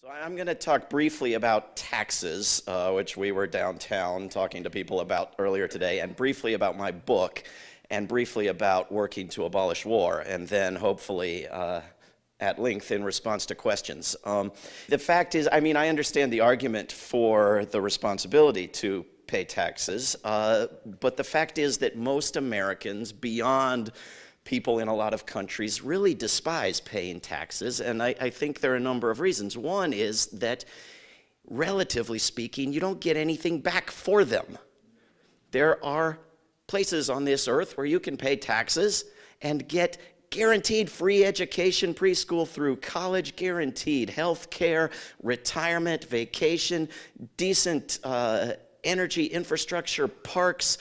So I'm going to talk briefly about taxes, which we were downtown talking to people about earlier today, and briefly about my book, and briefly about working to abolish war, and then hopefully at length in response to questions. The fact is, I understand the argument for the responsibility to pay taxes, but the fact is that most Americans, beyond people in a lot of countries, really despise paying taxes, and I think there are a number of reasons. One is that, relatively speaking, you don't get anything back for them. There are places on this earth where you can pay taxes and get guaranteed free education, preschool through college, guaranteed health care, retirement, vacation, decent energy infrastructure, parks,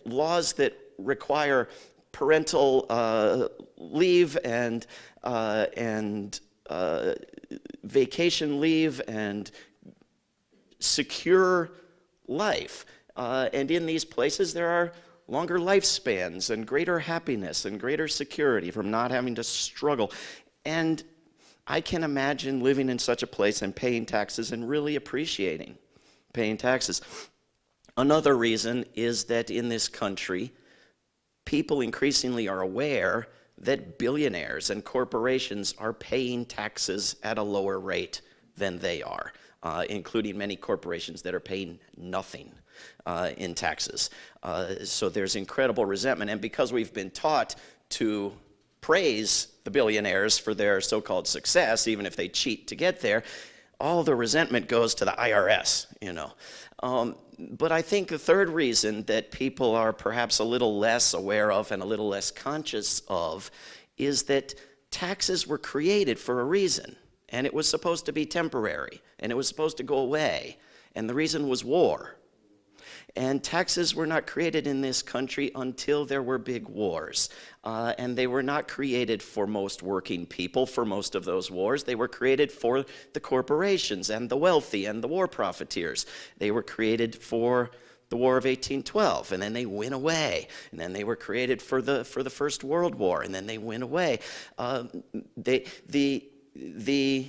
laws that require parental leave and vacation leave and secure life. And in these places there are longer lifespans and greater happiness and greater security from not having to struggle. And I can imagine living in such a place and paying taxes and really appreciating paying taxes. Another reason is that in this country, people increasingly are aware that billionaires and corporations are paying taxes at a lower rate than they are, including many corporations that are paying nothing in taxes. So there's incredible resentment, and because we've been taught to praise the billionaires for their so-called success, even if they cheat to get there, all the resentment goes to the IRS, you know. But I think the third reason that people are perhaps a little less aware of and a little less conscious of is that taxes were created for a reason, and it was supposed to be temporary, and it was supposed to go away, and the reason was war. And taxes were not created in this country until there were big wars. And they were not created for most working people for most of those wars. They were created for the corporations and the wealthy and the war profiteers. They were created for the War of 1812, and then they went away. And then they were created for the First World War, and then they went away. The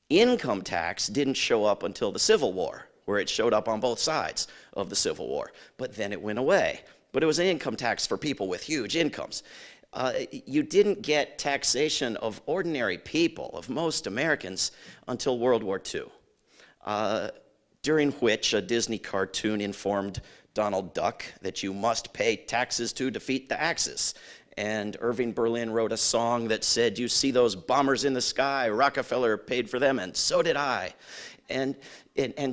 income tax didn't show up until the Civil War, where it showed up on both sides of the Civil War, but then it went away. But it was an income tax for people with huge incomes. You didn't get taxation of ordinary people, of most Americans, until World War II, during which a Disney cartoon informed Donald Duck that you must pay taxes to defeat the Axis. And Irving Berlin wrote a song that said, "You see those bombers in the sky, Rockefeller paid for them, and so did I." And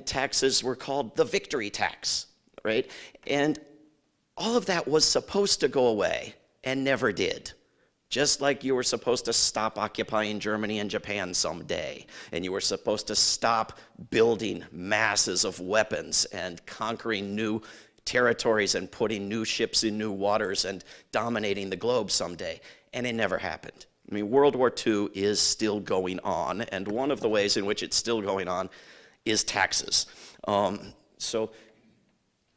taxes were called the victory tax, right? And all of that was supposed to go away and never did. Just like you were supposed to stop occupying Germany and Japan someday, and you were supposed to stop building masses of weapons and conquering new territories and putting new ships in new waters and dominating the globe someday, and it never happened. World War II is still going on, and one of the ways in which it's still going on is taxes. So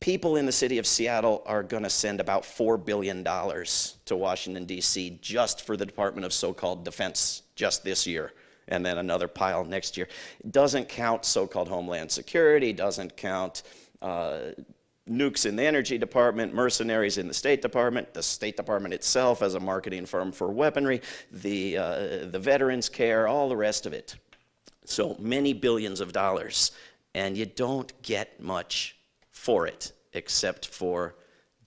people in the city of Seattle are going to send about $4 billion to Washington, D.C. just for the Department of so-called Defense just this year, and then another pile next year. It doesn't count so-called Homeland Security, doesn't count nukes in the Energy Department, mercenaries in the State Department itself as a marketing firm for weaponry, the Veterans Care, all the rest of it. So many billions of dollars, and you don't get much for it except for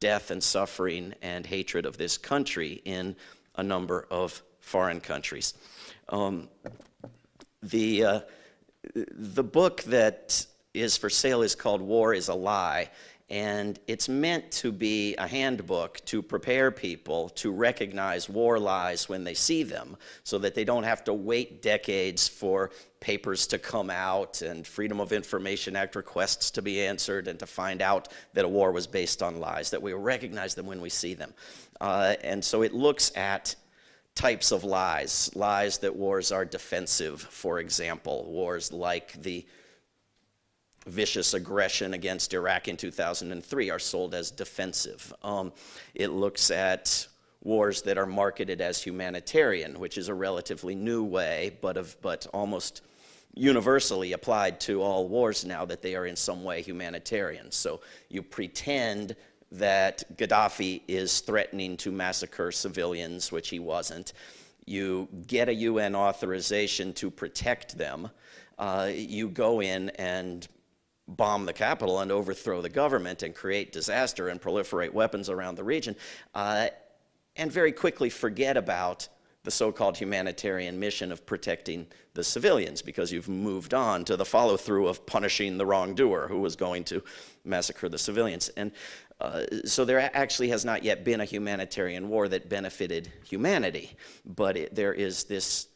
death and suffering and hatred of this country in a number of foreign countries. The book that is for sale is called War Is a Lie, and it's meant to be a handbook to prepare people to recognize war lies when they see them, so that they don't have to wait decades for papers to come out and Freedom of Information Act requests to be answered and to find out that a war was based on lies, that we recognize them when we see them. And so it looks at types of lies, lies that wars are defensive, for example, wars like the vicious aggression against Iraq in 2003 are sold as defensive. It looks at wars that are marketed as humanitarian, which is a relatively new way, but almost universally applied to all wars now, that they are in some way humanitarian. So you pretend that Gaddafi is threatening to massacre civilians, which he wasn't. You get a UN authorization to protect them. You go in and bomb the capital and overthrow the government and create disaster and proliferate weapons around the region, and very quickly forget about the so-called humanitarian mission of protecting the civilians, because you've moved on to the follow-through of punishing the wrongdoer who was going to massacre the civilians. And so there actually has not yet been a humanitarian war that benefited humanity, but there is this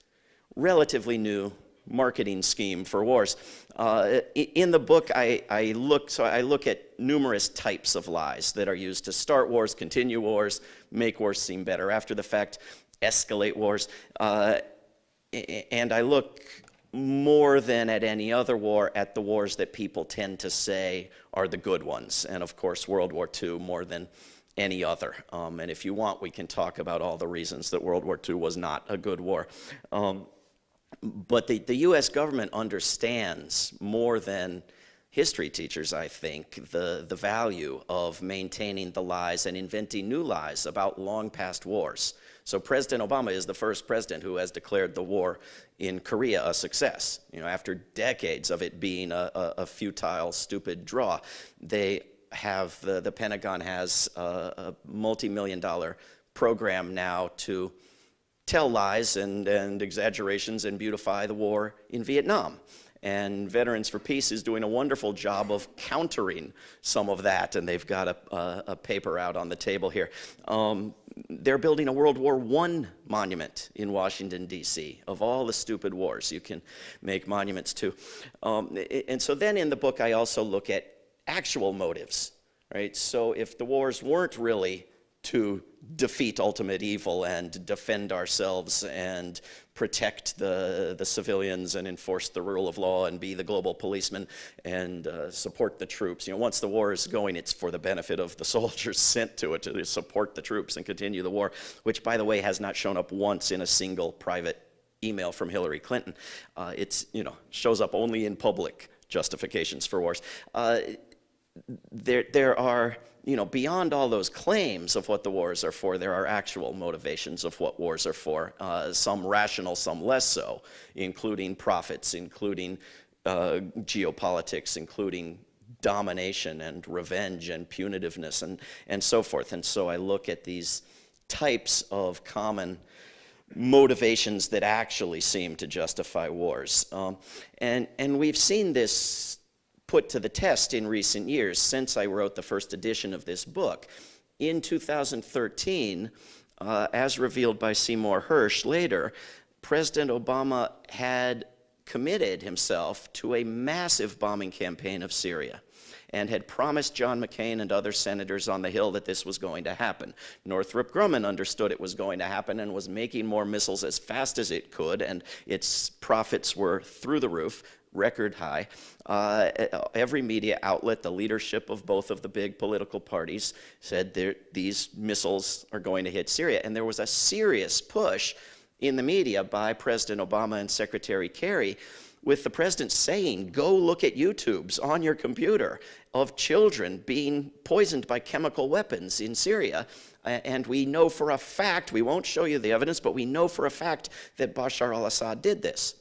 relatively new marketing scheme for wars. In the book, I look at numerous types of lies that are used to start wars, continue wars, make wars seem better after the fact, escalate wars, and I look more than at any other war at the wars that people tend to say are the good ones, and of course World War II more than any other. And if you want, we can talk about all the reasons that World War II was not a good war. But the US government understands more than history teachers, I think, the value of maintaining the lies and inventing new lies about long past wars. So President Obama is the first president who has declared the war in Korea a success. You know, after decades of it being a futile, stupid draw, they have, the Pentagon has a multi-million-dollar program now to tell lies and exaggerations and beautify the war in Vietnam. And Veterans for Peace is doing a wonderful job of countering some of that, and they've got a paper out on the table here. They're building a World War I monument in Washington, D.C. Of all the stupid wars you can make monuments to. And so then in the book I also look at actual motives, right? So if the wars weren't really to defeat ultimate evil and defend ourselves and protect the civilians and enforce the rule of law and be the global policeman and support the troops. You know, once the war is going, it's for the benefit of the soldiers sent to it to support the troops and continue the war, which, by the way, has not shown up once in a single private email from Hillary Clinton. It's, you know, shows up only in public justifications for wars. There are, you know, beyond all those claims of what the wars are for, there are actual motivations of what wars are for, some rational, some less so, including profits, including geopolitics, including domination and revenge and punitiveness and so forth. And so I look at these types of common motivations that actually seem to justify wars. And we've seen this put to the test in recent years since I wrote the first edition of this book. In 2013, as revealed by Seymour Hersh later, President Obama had committed himself to a massive bombing campaign of Syria and had promised John McCain and other senators on the Hill that this was going to happen. Northrop Grumman understood it was going to happen and was making more missiles as fast as it could, and its profits were through the roof, record high. Every media outlet, the leadership of both of the big political parties, said these missiles are going to hit Syria. And there was a serious push in the media by President Obama and Secretary Kerry, with the president saying, go look at YouTubes on your computer of children being poisoned by chemical weapons in Syria. And we know for a fact, we won't show you the evidence, but we know for a fact that Bashar al-Assad did this.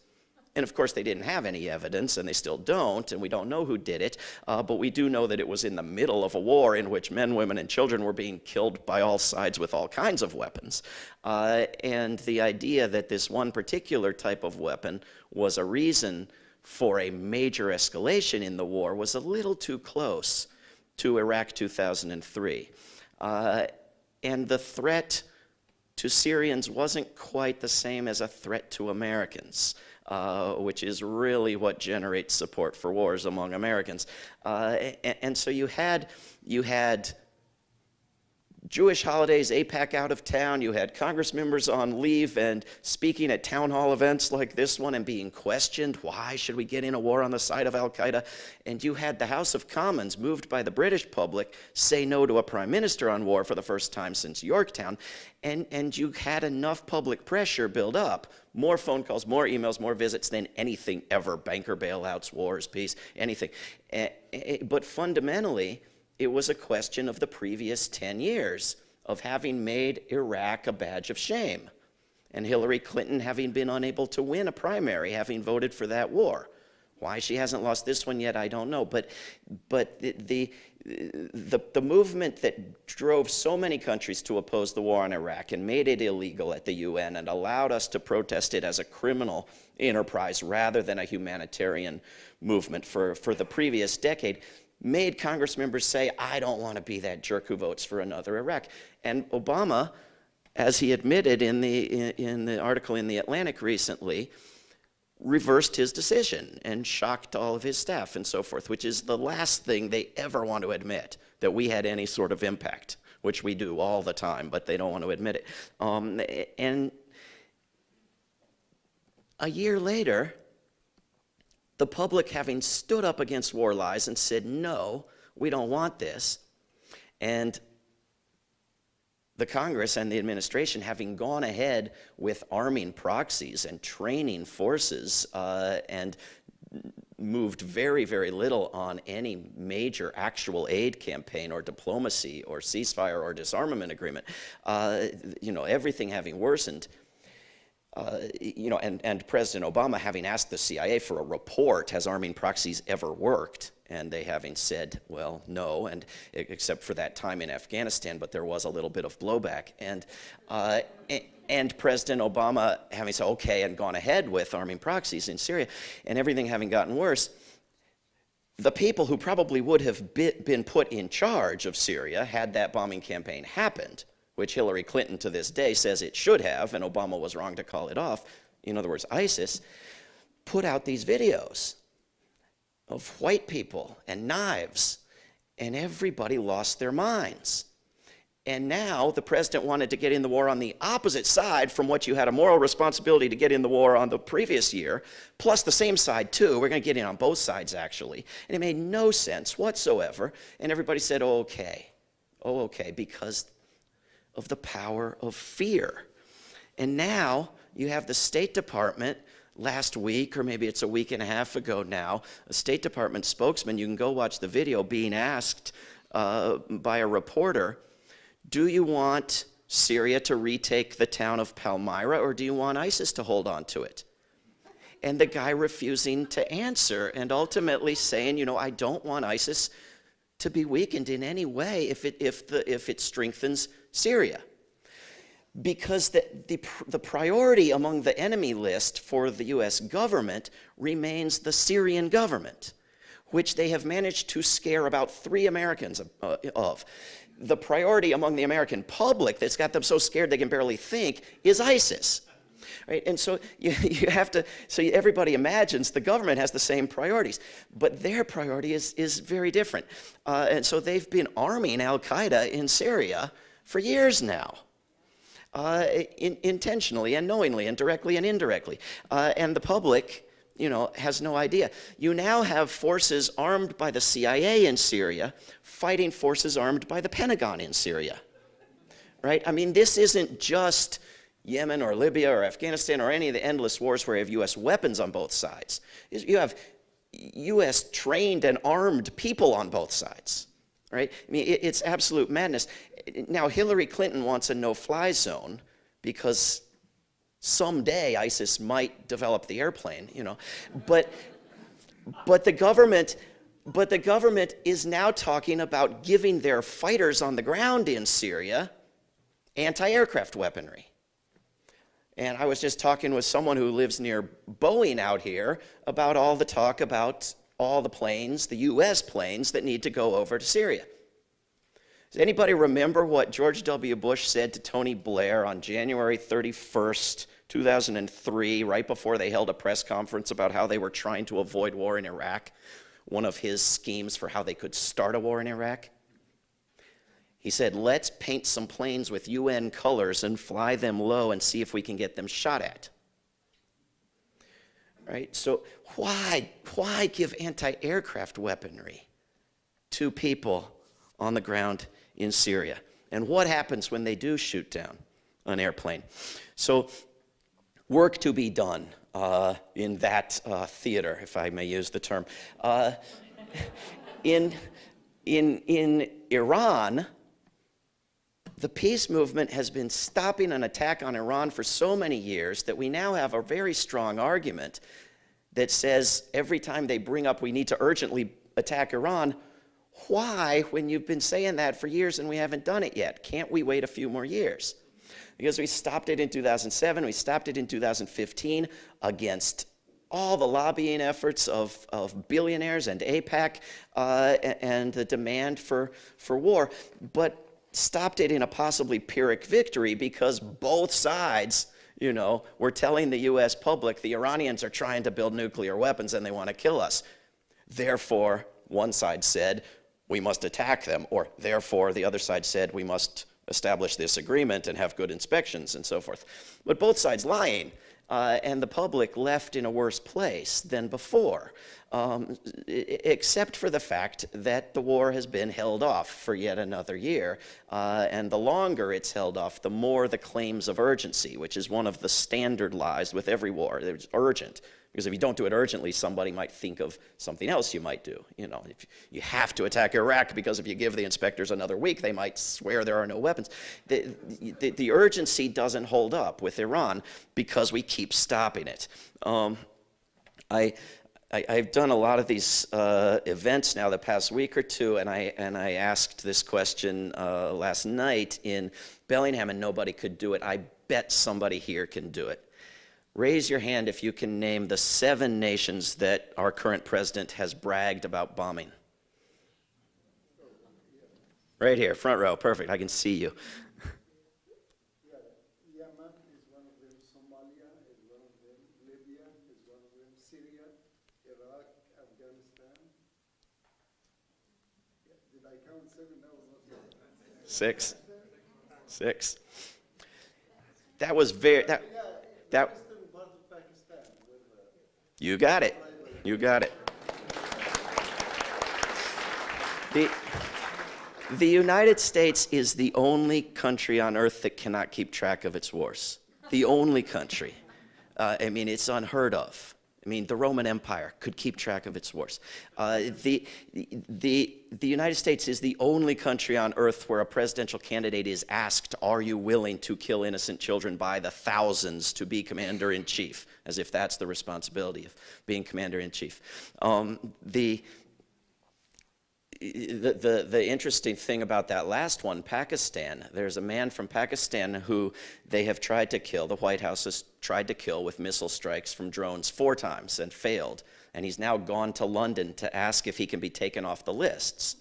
And of course, they didn't have any evidence, and they still don't, and we don't know who did it, but we do know that it was in the middle of a war in which men, women, and children were being killed by all sides with all kinds of weapons. And the idea that this one particular type of weapon was a reason for a major escalation in the war was a little too close to Iraq 2003. And the threat to Syrians wasn't quite the same as a threat to Americans. Which is really what generates support for wars among Americans. And so you had Jewish holidays, AIPAC out of town, you had Congress members on leave and speaking at town hall events like this one and being questioned, why should we get in a war on the side of Al-Qaeda? And you had the House of Commons, moved by the British public, say no to a prime minister on war for the first time since Yorktown. And you had enough public pressure build up, more phone calls, more emails, more visits than anything ever, banker bailouts, wars, peace, anything. But fundamentally, it was a question of the previous 10 years of having made Iraq a badge of shame, and Hillary Clinton having been unable to win a primary, having voted for that war. Why she hasn't lost this one yet, I don't know. But the movement that drove so many countries to oppose the war in Iraq and made it illegal at the UN and allowed us to protest it as a criminal enterprise rather than a humanitarian movement for the previous decade, made Congress members say, I don't want to be that jerk who votes for another Iraq. And Obama, as he admitted in the article in The Atlantic recently, reversed his decision and shocked all of his staff and so forth, which is the last thing they ever want to admit, that we had any sort of impact, which we do all the time, but they don't want to admit it. And a year later, the public having stood up against war lies and said, no, we don't want this, and the Congress and the administration having gone ahead with arming proxies and training forces and moved very, very little on any major actual aid campaign or diplomacy or ceasefire or disarmament agreement, everything having worsened. And President Obama having asked the CIA for a report, has arming proxies ever worked? And they having said, well, no, and except for that time in Afghanistan, but there was a little bit of blowback. And President Obama having said, okay, and gone ahead with arming proxies in Syria, and everything having gotten worse, the people who probably would have been put in charge of Syria had that bombing campaign happened, which Hillary Clinton to this day says it should have, and Obama was wrong to call it off, in other words, ISIS, put out these videos of white people and knives, and everybody lost their minds. And now the president wanted to get in the war on the opposite side from what you had a moral responsibility to get in the war on the previous year, plus the same side too. We're going to get in on both sides, actually. And it made no sense whatsoever. And everybody said, oh, okay. Oh, okay, because of the power of fear. And now you have the State Department last week, or maybe it's a week and a half ago now, a State Department spokesman, you can go watch the video, being asked by a reporter, do you want Syria to retake the town of Palmyra, or do you want ISIS to hold on to it? And the guy refusing to answer, and ultimately saying, I don't want ISIS to be weakened in any way if it strengthens Syria. Because the priority among the enemy list for the US government remains the Syrian government, which they have managed to scare about 3 Americans of. The priority among the American public that's got them so scared they can barely think is ISIS. Right? And so you have to, everybody imagines the government has the same priorities, but their priority is very different. And so they've been arming Al-Qaeda in Syria for years now. Intentionally and knowingly and directly and indirectly. And the public, has no idea. You now have forces armed by the CIA in Syria fighting forces armed by the Pentagon in Syria. Right? I mean, this isn't just Yemen or Libya or Afghanistan or any of the endless wars where you have US weapons on both sides. You have US trained and armed people on both sides. Right? I mean, it's absolute madness. Now, Hillary Clinton wants a no-fly zone because someday ISIS might develop the airplane, But the government is now talking about giving their fighters on the ground in Syria anti-aircraft weaponry. And I was just talking with someone who lives near Boeing out here about all the talk about all the planes, the US planes, that need to go over to Syria. Does anybody remember what George W. Bush said to Tony Blair on January 31st, 2003, right before they held a press conference about how they were trying to avoid war in Iraq? One of his schemes for how they could start a war in Iraq? He said, let's paint some planes with UN colors and fly them low and see if we can get them shot at. Right? So why give anti-aircraft weaponry to people on the ground in Syria? And what happens when they do shoot down an airplane? So work to be done in that theater, if I may use the term. In Iran, the peace movement has been stopping an attack on Iran for so many years that we now have a very strong argument that says every time they bring up we need to urgently attack Iran, why, when you've been saying that for years and we haven't done it yet? Can't we wait a few more years? Because we stopped it in 2007, we stopped it in 2015 against all the lobbying efforts of billionaires and AIPAC and the demand for war, but stopped it in a possibly Pyrrhic victory because both sides, you know, were telling the US public the Iranians are trying to build nuclear weapons and they want to kill us. Therefore, one side said, we must attack them, or therefore the other side said, we must establish this agreement and have good inspections and so forth. But both sides lying. And the public left in a worse place than before, except for the fact that the war has been held off for yet another year. And the longer it's held off, the more the claims of urgency, which is one of the standard lies with every war. It's urgent. Because if you don't do it urgently, somebody might think of something else you might do. You know, if you have to attack Iraq because if you give the inspectors another week, they might swear there are no weapons. The urgency doesn't hold up with Iran because we keep stopping it. I've done a lot of these events now the past week or two, and I asked this question last night in Bellingham, and nobody could do it. I bet somebody here can do it. Raise your hand if you can name the 7 nations that our current president has bragged about bombing. Right here, front row, perfect, I can see you. Yemen is one of them, Somalia is one of them, Libya is one of them, Syria, Iraq, Afghanistan. Did I count 7? No, not yet. 6. 6. That was very, that. You got it. You got it. The United States is the only country on earth that cannot keep track of its wars. The only country. I mean, it's unheard of. I mean, the Roman Empire could keep track of its wars. The United States is the only country on earth where a presidential candidate is asked, are you willing to kill innocent children by the thousands to be commander-in-chief, as if that's the responsibility of being commander-in-chief. The interesting thing about that last one, Pakistan, there's a man from Pakistan who they have tried to kill, the White House has tried to kill with missile strikes from drones 4 times and failed. And he's now gone to London to ask if he can be taken off the lists.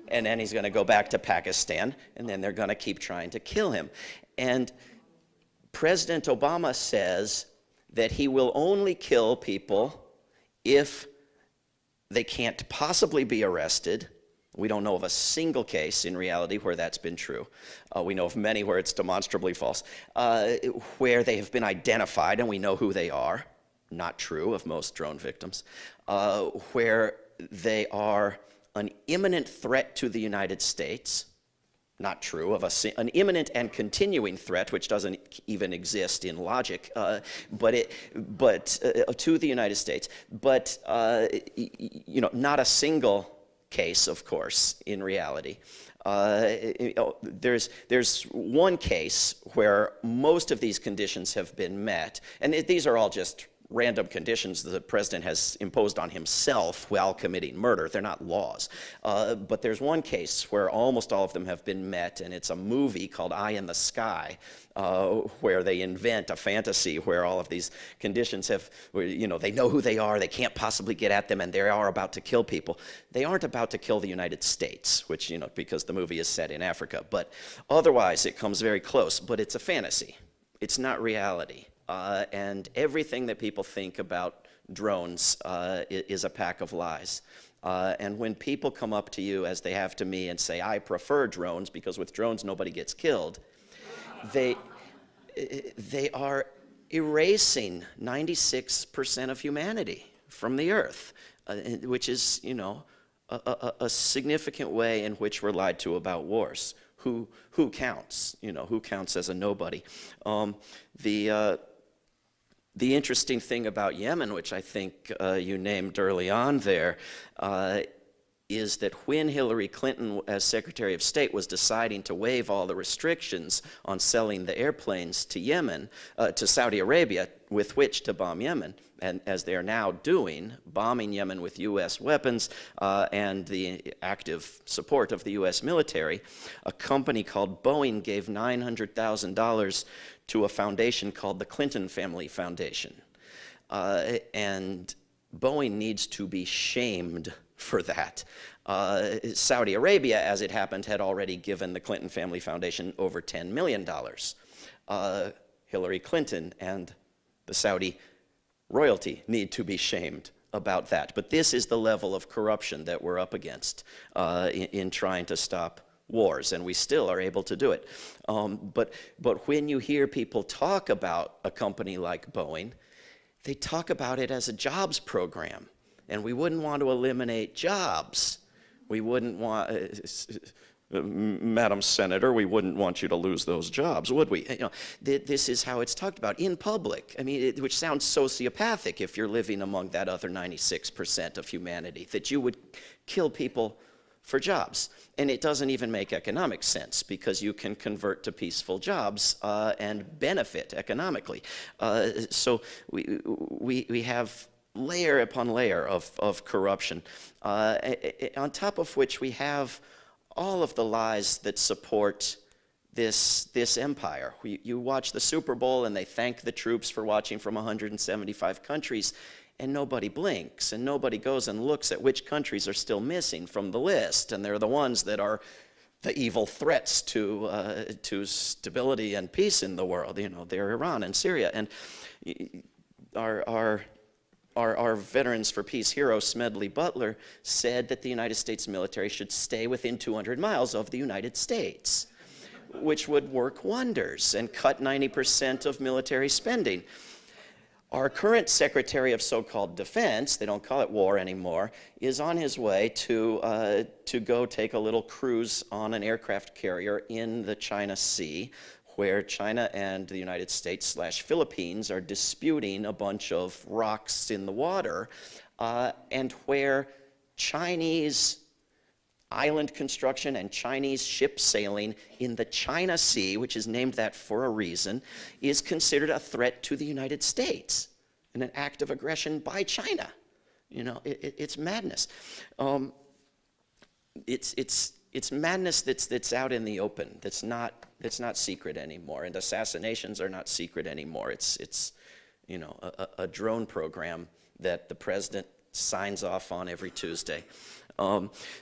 And then he's going to go back to Pakistan, and then they're going to keep trying to kill him. And President Obama says that he will only kill people if they can't possibly be arrested. We don't know of a single case in reality where that's been true. We know of many where it's demonstrably false. Where they have been identified and we know who they are. Not true of most drone victims. Where they are an imminent threat to the United States. Not true of an imminent and continuing threat, which doesn't even exist in logic, but to the United States. But you know, not a single case, of course, in reality. There's one case where most of these conditions have been met, and these are all just random conditions that the president has imposed on himself while committing murder. They're not laws. But there's one case where almost all of them have been met, and it's a movie called Eye in the Sky, where they invent a fantasy where all of these conditions have, you know, they know who they are, they can't possibly get at them, and they are about to kill people. They aren't about to kill the United States, which, you know, because the movie is set in Africa. But otherwise, it comes very close. But it's a fantasy. It's not reality. And everything that people think about drones is a pack of lies. And when people come up to you, as they have to me, and say, I prefer drones because with drones nobody gets killed, they are erasing 96% of humanity from the earth, which is, you know, a significant way in which we're lied to about wars. Who counts? You know, who counts as a nobody? The interesting thing about Yemen, which I think you named early on there, is that when Hillary Clinton, as Secretary of State, was deciding to waive all the restrictions on selling the airplanes to Yemen, to Saudi Arabia, with which to bomb Yemen, and as they are now doing, bombing Yemen with U.S. weapons and the active support of the U.S. military, a company called Boeing gave $900,000 to a foundation called the Clinton Family Foundation. And Boeing needs to be shamed for that. Saudi Arabia, as it happened, had already given the Clinton Family Foundation over $10 million. Hillary Clinton and the Saudi royalty need to be shamed about that. But this is the level of corruption that we're up against in trying to stop wars, and we still are able to do it. But when you hear people talk about a company like Boeing, they talk about it as a jobs program, and we wouldn't want to eliminate jobs. We wouldn't want, Madam Senator, we wouldn't want you to lose those jobs, would we? You know, this is how it's talked about in public. I mean, which sounds sociopathic if you're living among that other 96% of humanity, that you would kill people for jobs. And it doesn't even make economic sense because you can convert to peaceful jobs and benefit economically. So we have layer upon layer of corruption, on top of which we have all of the lies that support this empire. You watch the Super Bowl and they thank the troops for watching from 175 countries, and nobody blinks, and nobody goes and looks at which countries are still missing from the list, and they're the ones that are the evil threats to stability and peace in the world. You know, they're Iran and Syria. And our Veterans for Peace hero, Smedley Butler, said that the United States military should stay within 200 miles of the United States, which would work wonders and cut 90% of military spending. Our current Secretary of so-called Defense, they don't call it war anymore, is on his way to go take a little cruise on an aircraft carrier in the China Sea, where China and the United States / Philippines are disputing a bunch of rocks in the water, and where Chinese island construction and Chinese ship sailing in the China Sea, which is named that for a reason, is considered a threat to the United States and an act of aggression by China. You know, it's madness. It's madness that's out in the open. That's not secret anymore, and assassinations are not secret anymore. It's you know, a drone program that the president signs off on every Tuesday.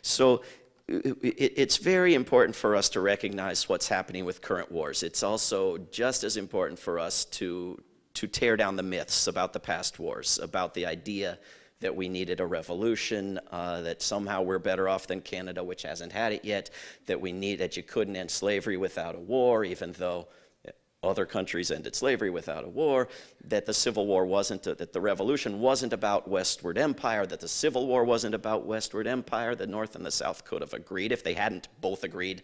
So it's very important for us to recognize what's happening with current wars. It's also just as important for us to tear down the myths about the past wars, about the idea that we needed a revolution, that somehow we're better off than Canada, which hasn't had it yet, that you couldn't end slavery without a war, even though other countries ended slavery without a war, that the Civil War wasn't, that the Revolution wasn't about westward empire, that the Civil War wasn't about westward empire. The North and the South could have agreed. If they hadn't both agreed,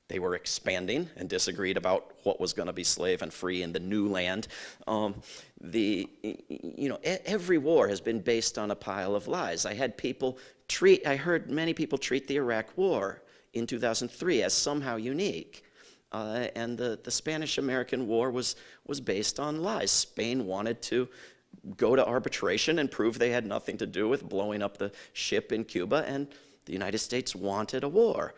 they were expanding and disagreed about what was going to be slave and free in the new land. You know, every war has been based on a pile of lies. I heard many people treat the Iraq War in 2003 as somehow unique. And the Spanish-American War was based on lies. Spain wanted to go to arbitration and prove they had nothing to do with blowing up the ship in Cuba, and the United States wanted a war.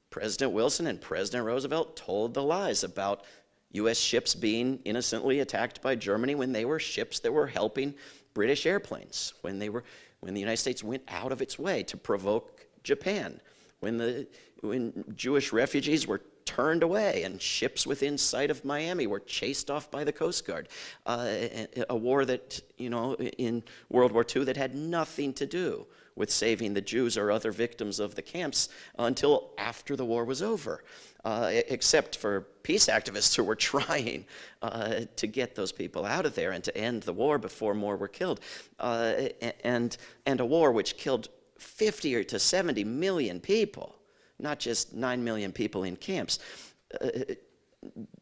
President Wilson and President Roosevelt told the lies about U.S. ships being innocently attacked by Germany when they were ships that were helping British airplanes, when the United States went out of its way to provoke Japan, when Jewish refugees were turned away, and ships within sight of Miami were chased off by the Coast Guard. A war that, you know, in World War II that had nothing to do with saving the Jews or other victims of the camps until after the war was over, except for peace activists who were trying to get those people out of there and to end the war before more were killed. And a war which killed 50 to 70 million people, not just 9 million people in camps.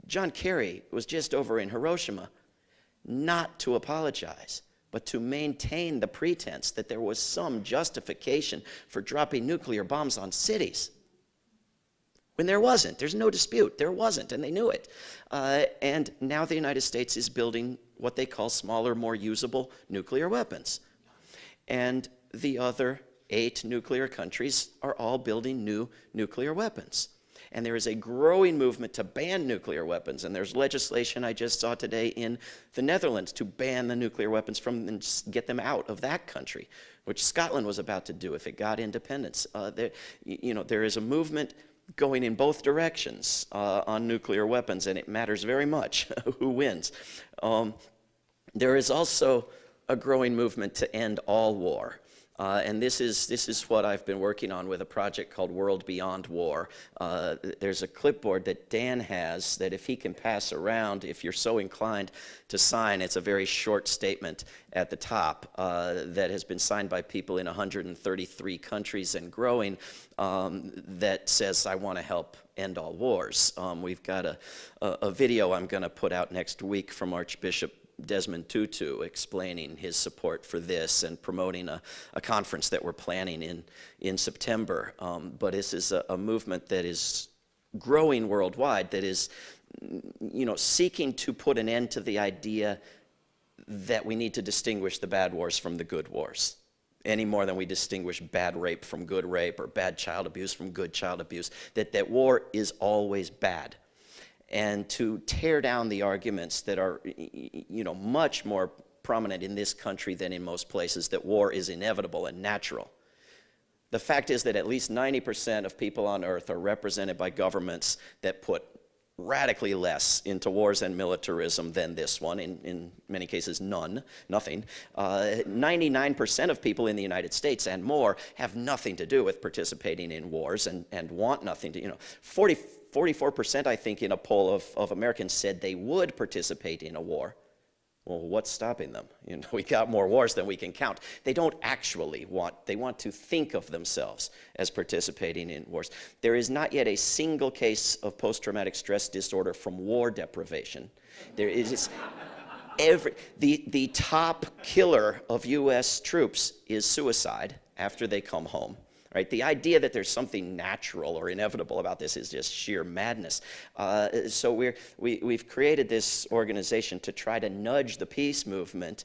John Kerry was just over in Hiroshima, not to apologize, but to maintain the pretense that there was some justification for dropping nuclear bombs on cities. When there wasn't. There's no dispute. There wasn't, and they knew it. And now the United States is building what they call smaller, more usable nuclear weapons. And the other 8 nuclear countries are all building new nuclear weapons. And there is a growing movement to ban nuclear weapons. And there's legislation I just saw today in the Netherlands to ban the nuclear weapons from and get them out of that country, which Scotland was about to do if it got independence. There is a movement going in both directions on nuclear weapons, and it matters very much who wins. There is also a growing movement to end all war. And this is what I've been working on with a project called World Beyond War. There's a clipboard that Dan has that if he can pass around, if you're so inclined to sign, it's a very short statement at the top that has been signed by people in 133 countries and growing that says, I want to help end all wars. We've got a video I'm going to put out next week from Archbishop Desmond Tutu explaining his support for this and promoting a conference that we're planning in September. But this is a movement that is growing worldwide, that is, you know, seeking to put an end to the idea that we need to distinguish the bad wars from the good wars, any more than we distinguish bad rape from good rape or bad child abuse from good child abuse, that war is always bad. And to tear down the arguments that are, you know, much more prominent in this country than in most places, that war is inevitable and natural. The fact is that at least 90% of people on Earth are represented by governments that put radically less into wars and militarism than this one, in many cases nothing. 99% of people in the United States and more have nothing to do with participating in wars and want nothing to, you know, 44%, I think, in a poll of Americans said they would participate in a war. Well, what's stopping them? You know, we got more wars than we can count. They don't actually want, they want to think of themselves as participating in wars. There is not yet a single case of post-traumatic stress disorder from war deprivation. There is the top killer of US troops is suicide after they come home. Right? The idea that there's something natural or inevitable about this is just sheer madness. So we've created this organization to try to nudge the peace movement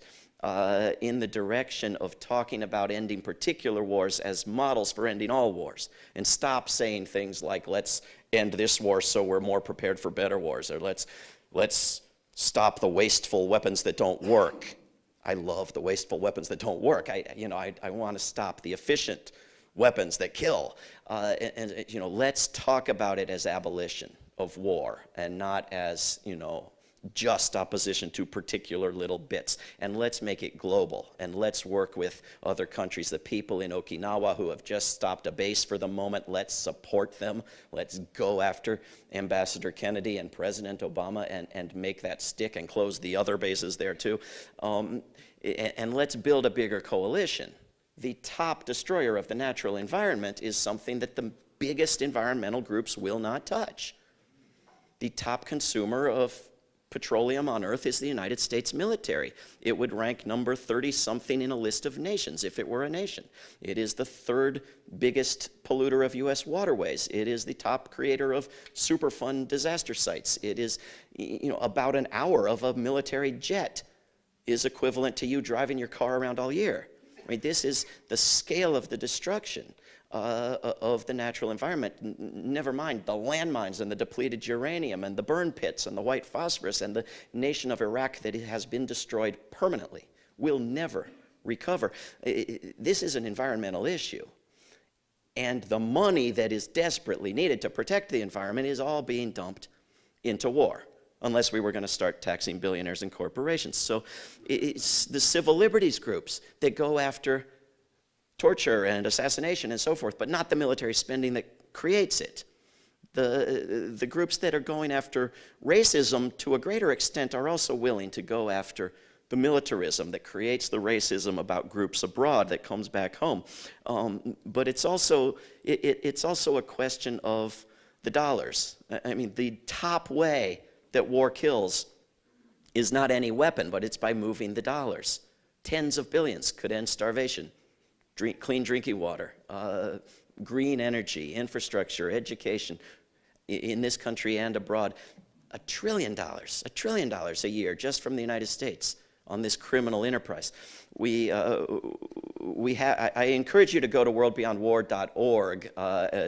in the direction of talking about ending particular wars as models for ending all wars, and stop saying things like, let's end this war so we're more prepared for better wars, or let's stop the wasteful weapons that don't work. I love the wasteful weapons that don't work. I want to stop the efficient weapons that kill. And you know, let's talk about it as abolition of war and not as, you know, just opposition to particular little bits. And let's make it global, and let's work with other countries. The people in Okinawa who have just stopped a base for the moment, let's support them. Let's go after Ambassador Kennedy and President Obama and make that stick and close the other bases there too. And let's build a bigger coalition. The top destroyer of the natural environment is something that the biggest environmental groups will not touch. The top consumer of petroleum on Earth is the United States military. It would rank number 30-something in a list of nations if it were a nation. It is the 3rd biggest polluter of U.S. waterways. It is the top creator of Superfund disaster sites. It is, you know, about an hour of a military jet is equivalent to you driving your car around all year. I mean, this is the scale of the destruction of the natural environment. Never mind the landmines and the depleted uranium and the burn pits and the white phosphorus, and the nation of Iraq that has been destroyed permanently will never recover. This is an environmental issue. And the money that is desperately needed to protect the environment is all being dumped into war, unless we were going to start taxing billionaires and corporations. So it's the civil liberties groups that go after torture and assassination and so forth, but not the military spending that creates it. The groups that are going after racism to a greater extent are also willing to go after the militarism that creates the racism about groups abroad that comes back home. But it's also a question of the dollars. I mean, the top way that war kills is not any weapon, but it's by moving the dollars. Tens of billions could end starvation, clean drinking water, green energy, infrastructure, education, in this country and abroad. $1 trillion a year just from the United States on this criminal enterprise. I encourage you to go to worldbeyondwar.org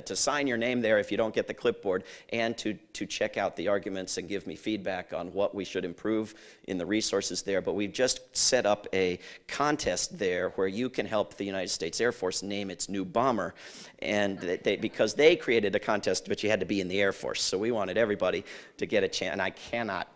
to sign your name there if you don't get the clipboard, and to check out the arguments and give me feedback on what we should improve in the resources there. But we've just set up a contest there where you can help the United States Air Force name its new bomber, and because they created a contest, but you had to be in the Air Force. So we wanted everybody to get a chance, and I cannot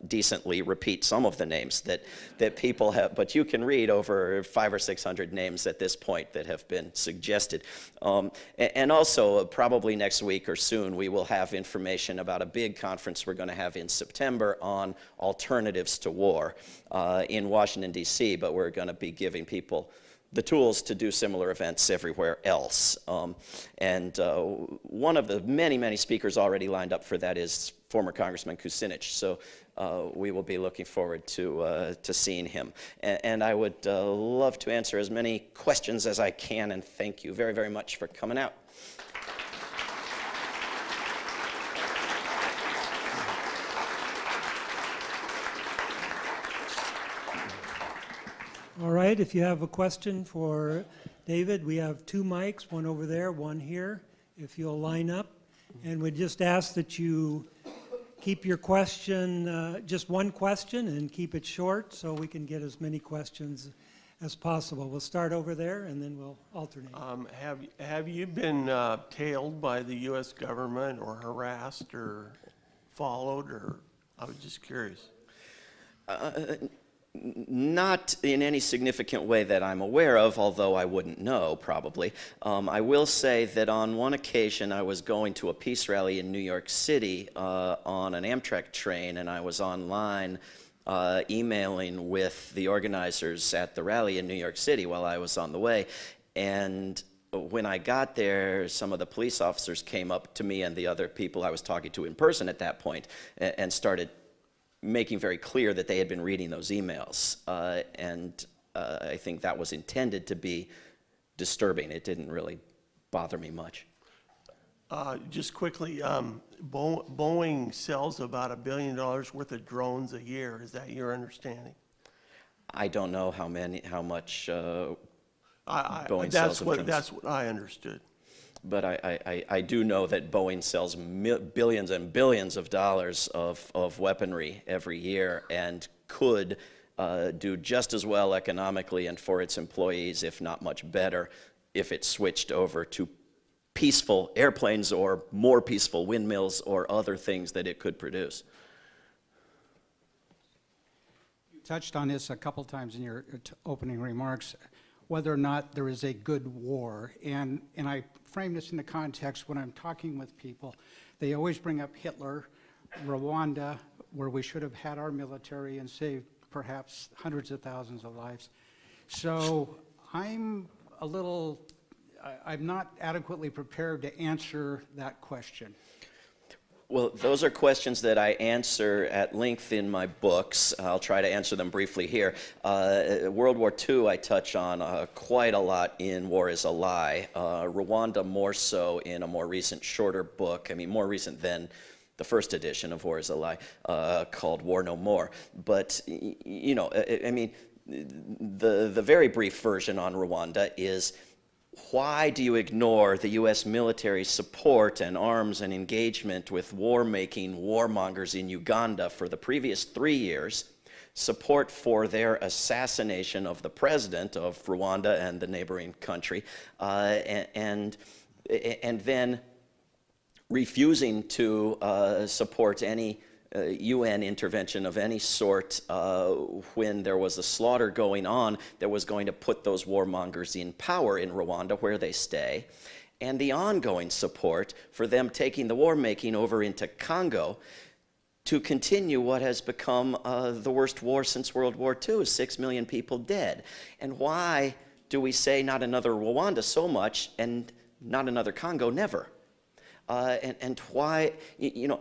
decently repeat some of the names that people have, but you can read over 500 or 600 names at this point that have been suggested. And also, probably next week or soon, we will have information about a big conference we're going to have in September on alternatives to war in Washington, D.C., but we're going to be giving people the tools to do similar events everywhere else. And one of the many, many speakers already lined up for that is former Congressman Kucinich. So we will be looking forward to seeing him. And I would love to answer as many questions as I can, and thank you very, very much for coming out. All right, if you have a question for David, we have 2 mics, one over there, one here, if you'll line up. And we just ask that you keep your question, just one question, and keep it short so we can get as many questions as possible. We'll start over there, and then we'll alternate. Have you been tailed by the U.S. government, or harassed, or followed, or I was just curious? Not in any significant way that I'm aware of, although I wouldn't know, probably. I will say that on one occasion I was going to a peace rally in New York City on an Amtrak train, and I was online emailing with the organizers at the rally in New York City while I was on the way. And when I got there, some of the police officers came up to me and the other people I was talking to in person at that point and started making very clear that they had been reading those emails. And I think that was intended to be disturbing. It didn't really bother me much. Just quickly, Boeing sells about $1 billion worth of drones a year. Is that your understanding? I don't know how much Boeing sells of drones. That's what I understood. But I do know that Boeing sells billions and billions of dollars of weaponry every year, and could do just as well economically and for its employees, if not much better, if it switched over to peaceful airplanes or more peaceful windmills or other things that it could produce. You touched on this a couple times in your opening remarks, whether or not there is a good war. And I frame this in the context when I'm talking with people. They always bring up Hitler, Rwanda, where we should have had our military and saved perhaps hundreds of thousands of lives. So I'm not adequately prepared to answer that question. Well, those are questions that I answer at length in my books. I'll try to answer them briefly here. World War II I touch on quite a lot in War Is a Lie. Rwanda more so in a more recent, shorter book. I mean, more recent than the first edition of War Is a Lie, called War No More. But, you know, I mean, the very brief version on Rwanda is, why do you ignore the U.S. military support and arms and engagement with war-making warmongers in Uganda for the previous 3 years, support for their assassination of the president of Rwanda and the neighboring country, and then refusing to support any UN intervention of any sort when there was a slaughter going on that was going to put those warmongers in power in Rwanda where they stay, and the ongoing support for them taking the war making over into Congo to continue what has become the worst war since World War II, 6 million people dead. And why do we say not another Rwanda so much and not another Congo never? And why, you know,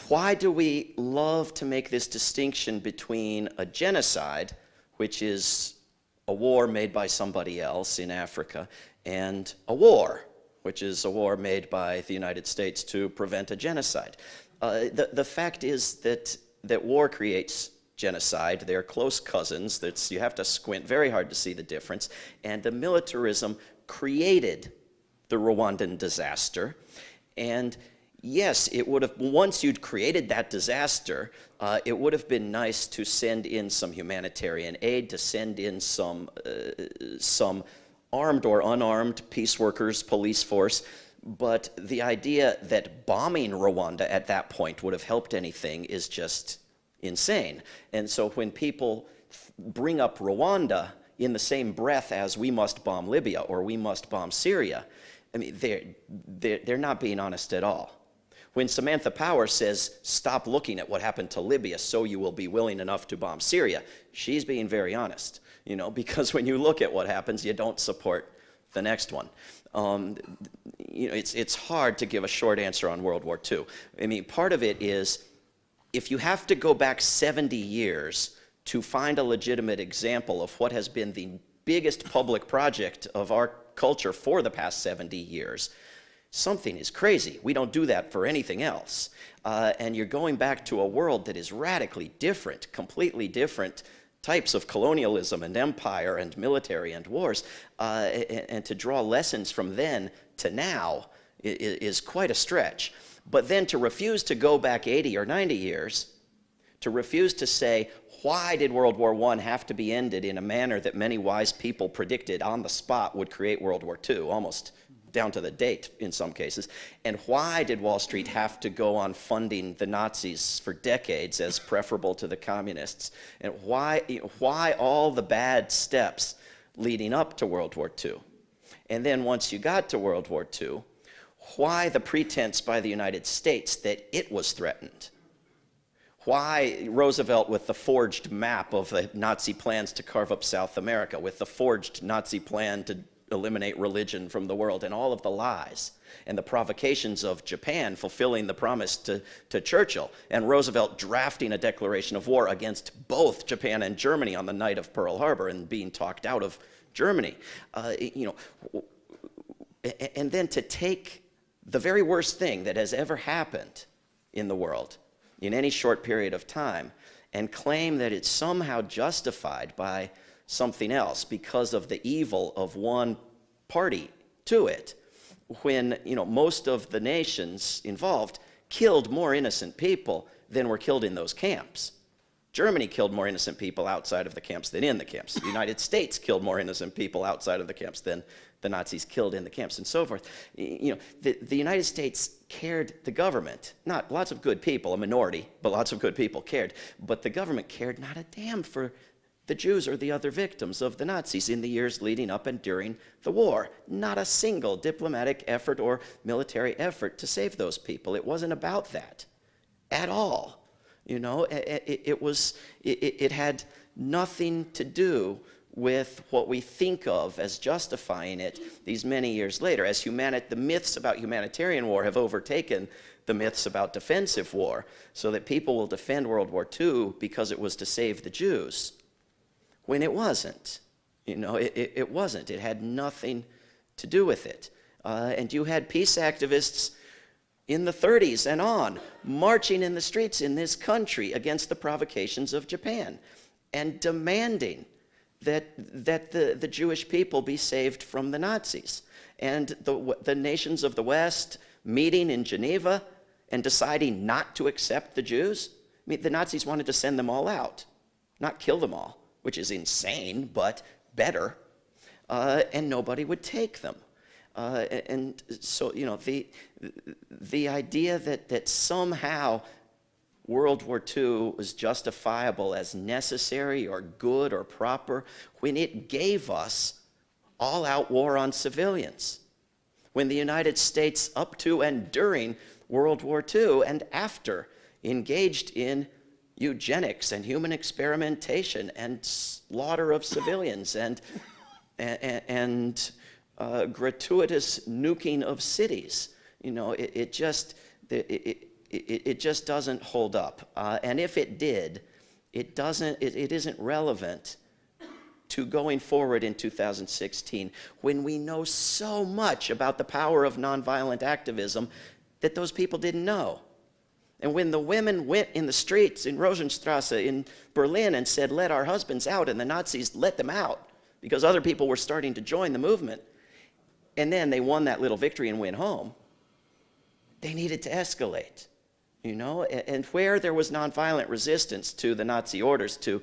why do we love to make this distinction between a genocide, which is a war made by somebody else in Africa, and a war, which is a war made by the United States to prevent a genocide? The fact is that war creates genocide. They're close cousins. You have to squint very hard to see the difference. And the militarism created the Rwandan disaster. And yes, it would have, once you'd created that disaster, it would have been nice to send in some humanitarian aid, to send in some armed or unarmed peace workers, police force. But the idea that bombing Rwanda at that point would have helped anything is just insane. And so when people bring up Rwanda in the same breath as we must bomb Libya or we must bomb Syria, I mean, they're not being honest at all. When Samantha Power says, stop looking at what happened to Libya so you will be willing enough to bomb Syria, she's being very honest, you know, because when you look at what happens, you don't support the next one. You know, it's hard to give a short answer on World War II. I mean, part of it is, if you have to go back 70 years to find a legitimate example of what has been the biggest public project of our culture for the past 70 years, something is crazy. We don't do that for anything else. And you're going back to a world that is radically different, completely different types of colonialism and empire and military and wars, and to draw lessons from then to now is quite a stretch. But then to refuse to go back 80 or 90 years, to refuse to say, why did World War I have to be ended in a manner that many wise people predicted on the spot would create World War II, almost down to the date in some cases, and why did Wall Street have to go on funding the Nazis for decades as preferable to the communists, and why all the bad steps leading up to World War II? And then once you got to World War II, why the pretense by the United States that it was threatened? Why Roosevelt with the forged map of the Nazi plans to carve up South America, with the forged Nazi plan to eliminate religion from the world, and all of the lies and the provocations of Japan fulfilling the promise to Churchill, and Roosevelt drafting a declaration of war against both Japan and Germany on the night of Pearl Harbor and being talked out of Germany. You know, and then to take the very worst thing that has ever happened in the world in any short period of time and claim that it's somehow justified by something else because of the evil of one party to it, when, you know, most of the nations involved killed more innocent people than were killed in those camps. Germany killed more innocent people outside of the camps than in the camps. The United States killed more innocent people outside of the camps than the Nazis killed in the camps, and so forth. You know, the United States cared, the government, not lots of good people, a minority, but lots of good people cared, but the government cared not a damn for the Jews or the other victims of the Nazis in the years leading up and during the war. Not a single diplomatic effort or military effort to save those people. It wasn't about that at all. You know, it had nothing to do with what we think of as justifying it these many years later. As the myths about humanitarian war have overtaken the myths about defensive war, so that people will defend World War II because it was to save the Jews, when it wasn't. You know, it wasn't. It had nothing to do with it. And you had peace activists in the 30s and on, marching in the streets in this country against the provocations of Japan and demanding that the Jewish people be saved from the Nazis. And the nations of the West meeting in Geneva and deciding not to accept the Jews mean, the Nazis wanted to send them all out, not kill them all, which is insane, but better, and nobody would take them. And so, you know, the idea that somehow World War II was justifiable as necessary or good or proper when it gave us all-out war on civilians. When the United States, up to and during World War II and after, engaged in eugenics and human experimentation and slaughter of civilians and gratuitous nuking of cities. You know, it just doesn't hold up. And if it did, it isn't relevant to going forward in 2016 when we know so much about the power of nonviolent activism that those people didn't know. And when the women went in the streets in Rosenstrasse in Berlin and said, "Let our husbands out," and the Nazis let them out because other people were starting to join the movement, and then they won that little victory and went home, they needed to escalate, you know? And where there was nonviolent resistance to the Nazi orders to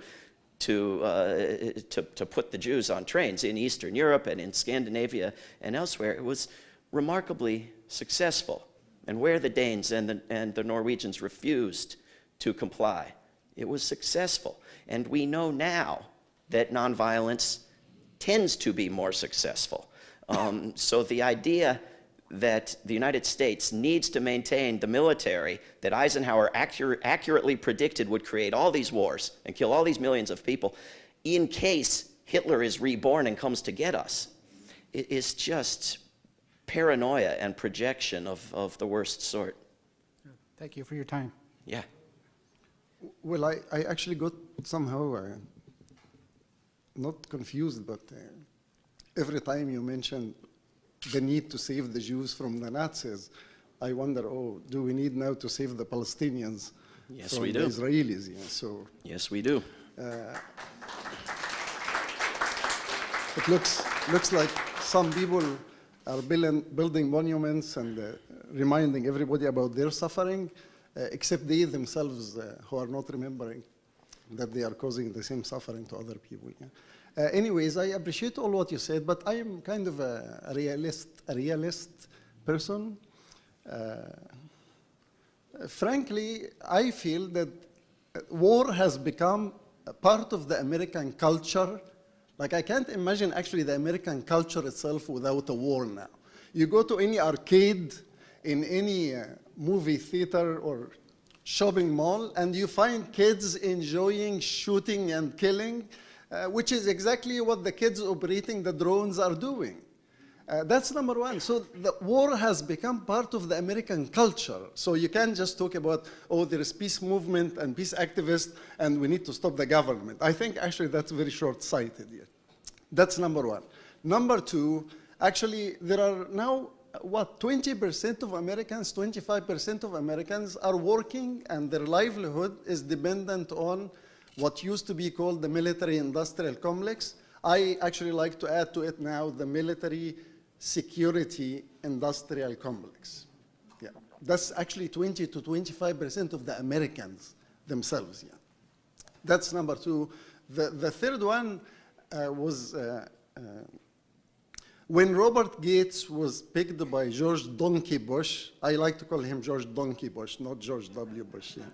put the Jews on trains in Eastern Europe and in Scandinavia and elsewhere, it was remarkably successful. And where the Danes and the Norwegians refused to comply, it was successful. And we know now that nonviolence tends to be more successful. So the idea that the United States needs to maintain the military that Eisenhower accurately predicted would create all these wars and kill all these millions of people in case Hitler is reborn and comes to get us, it is just paranoia and projection of the worst sort. Thank you for your time. Yeah. Well, I actually got somehow not confused, but every time you mention the need to save the Jews from the Nazis, I wonder, oh, do we need now to save the Palestinians from the Israelis? Yeah, so yes, we do. It looks like some people are building monuments and reminding everybody about their suffering, except they themselves who are not remembering that they are causing the same suffering to other people. Yeah. Anyways, I appreciate all what you said, but I am kind of a realist person. Frankly, I feel that war has become a part of the American culture. Like, I can't imagine actually the American culture itself without a war now. You go to any arcade, in any movie theater or shopping mall, and you find kids enjoying shooting and killing, which is exactly what the kids operating the drones are doing. That's number one. So the war has become part of the American culture. So you can't just talk about, oh, there is peace movement and peace activists, and we need to stop the government. I think actually that's very short-sighted here. That's number one. Number two, actually, there are now, 20% of Americans, 25% of Americans are working, and their livelihood is dependent on what used to be called the military-industrial complex. I actually like to add to it now the military-security industrial complex. Yeah. That's actually 20 to 25% of the Americans themselves. Yeah. That's number two. The third one was when Robert Gates was picked by George Donkey Bush. I like to call him George Donkey Bush, not George W. Bush. Yeah.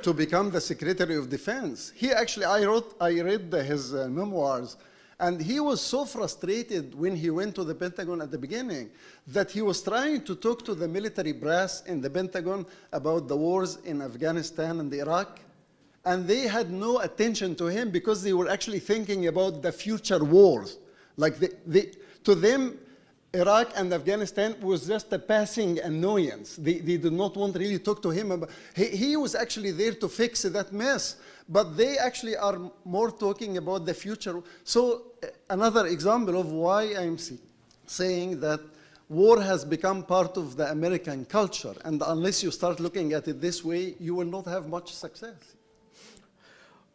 To become the Secretary of Defense. He actually, I read his memoirs, and he was so frustrated when he went to the Pentagon at the beginning that he was trying to talk to the military brass in the Pentagon about the wars in Afghanistan and Iraq, and they had no attention to him because they were actually thinking about the future wars. Like to them, Iraq and Afghanistan was just a passing annoyance. They did not want to really talk to him about. He was actually there to fix that mess, but they actually are more talking about the future. So another example of why I'm saying that war has become part of the American culture, and unless you start looking at it this way, you will not have much success.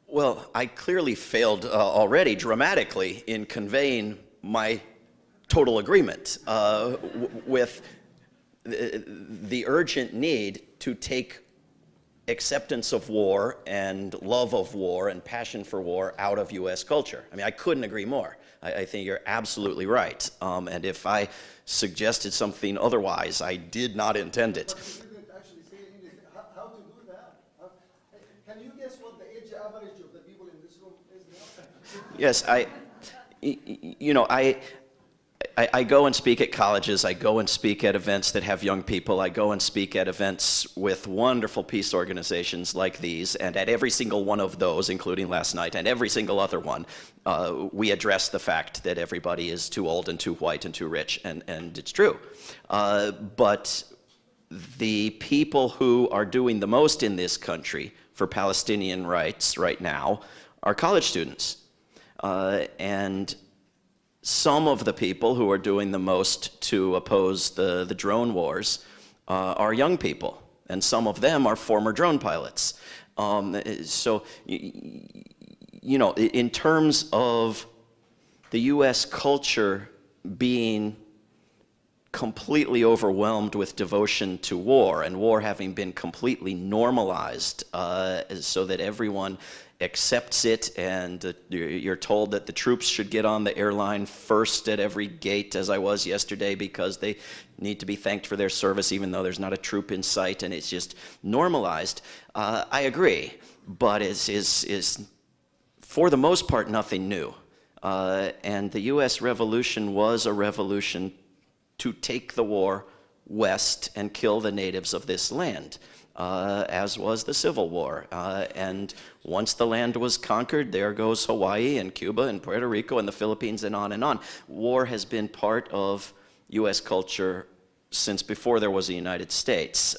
Well, I clearly failed already dramatically in conveying my total agreement with the urgent need to take acceptance of war and love of war and passion for war out of U.S. culture. I mean, I couldn't agree more. I think you're absolutely right. And if I suggested something otherwise, I did not intend it. But you didn't actually say anything. How to do that? Can you guess what the age average of the people in this room is now? Yes, I go and speak at colleges, I go and speak at events that have young people, I go and speak at events with wonderful peace organizations like these, and at every single one of those, including last night, and every single other one, we address the fact that everybody is too old and too white and too rich, and it's true. But the people who are doing the most in this country for Palestinian rights right now are college students. And some of the people who are doing the most to oppose the drone wars are young people, and some of them are former drone pilots. So, you know, in terms of the US culture being completely overwhelmed with devotion to war, and war having been completely normalized so that everyone accepts it, and you're told that the troops should get on the airline first at every gate, as I was yesterday, because they need to be thanked for their service even though there's not a troop in sight, and it's just normalized. I agree, but is for the most part nothing new. And the US Revolution was a revolution to take the war west and kill the natives of this land. As was the Civil War. And once the land was conquered, there goes Hawaii and Cuba and Puerto Rico and the Philippines and on and on. War has been part of US culture since before there was a United States.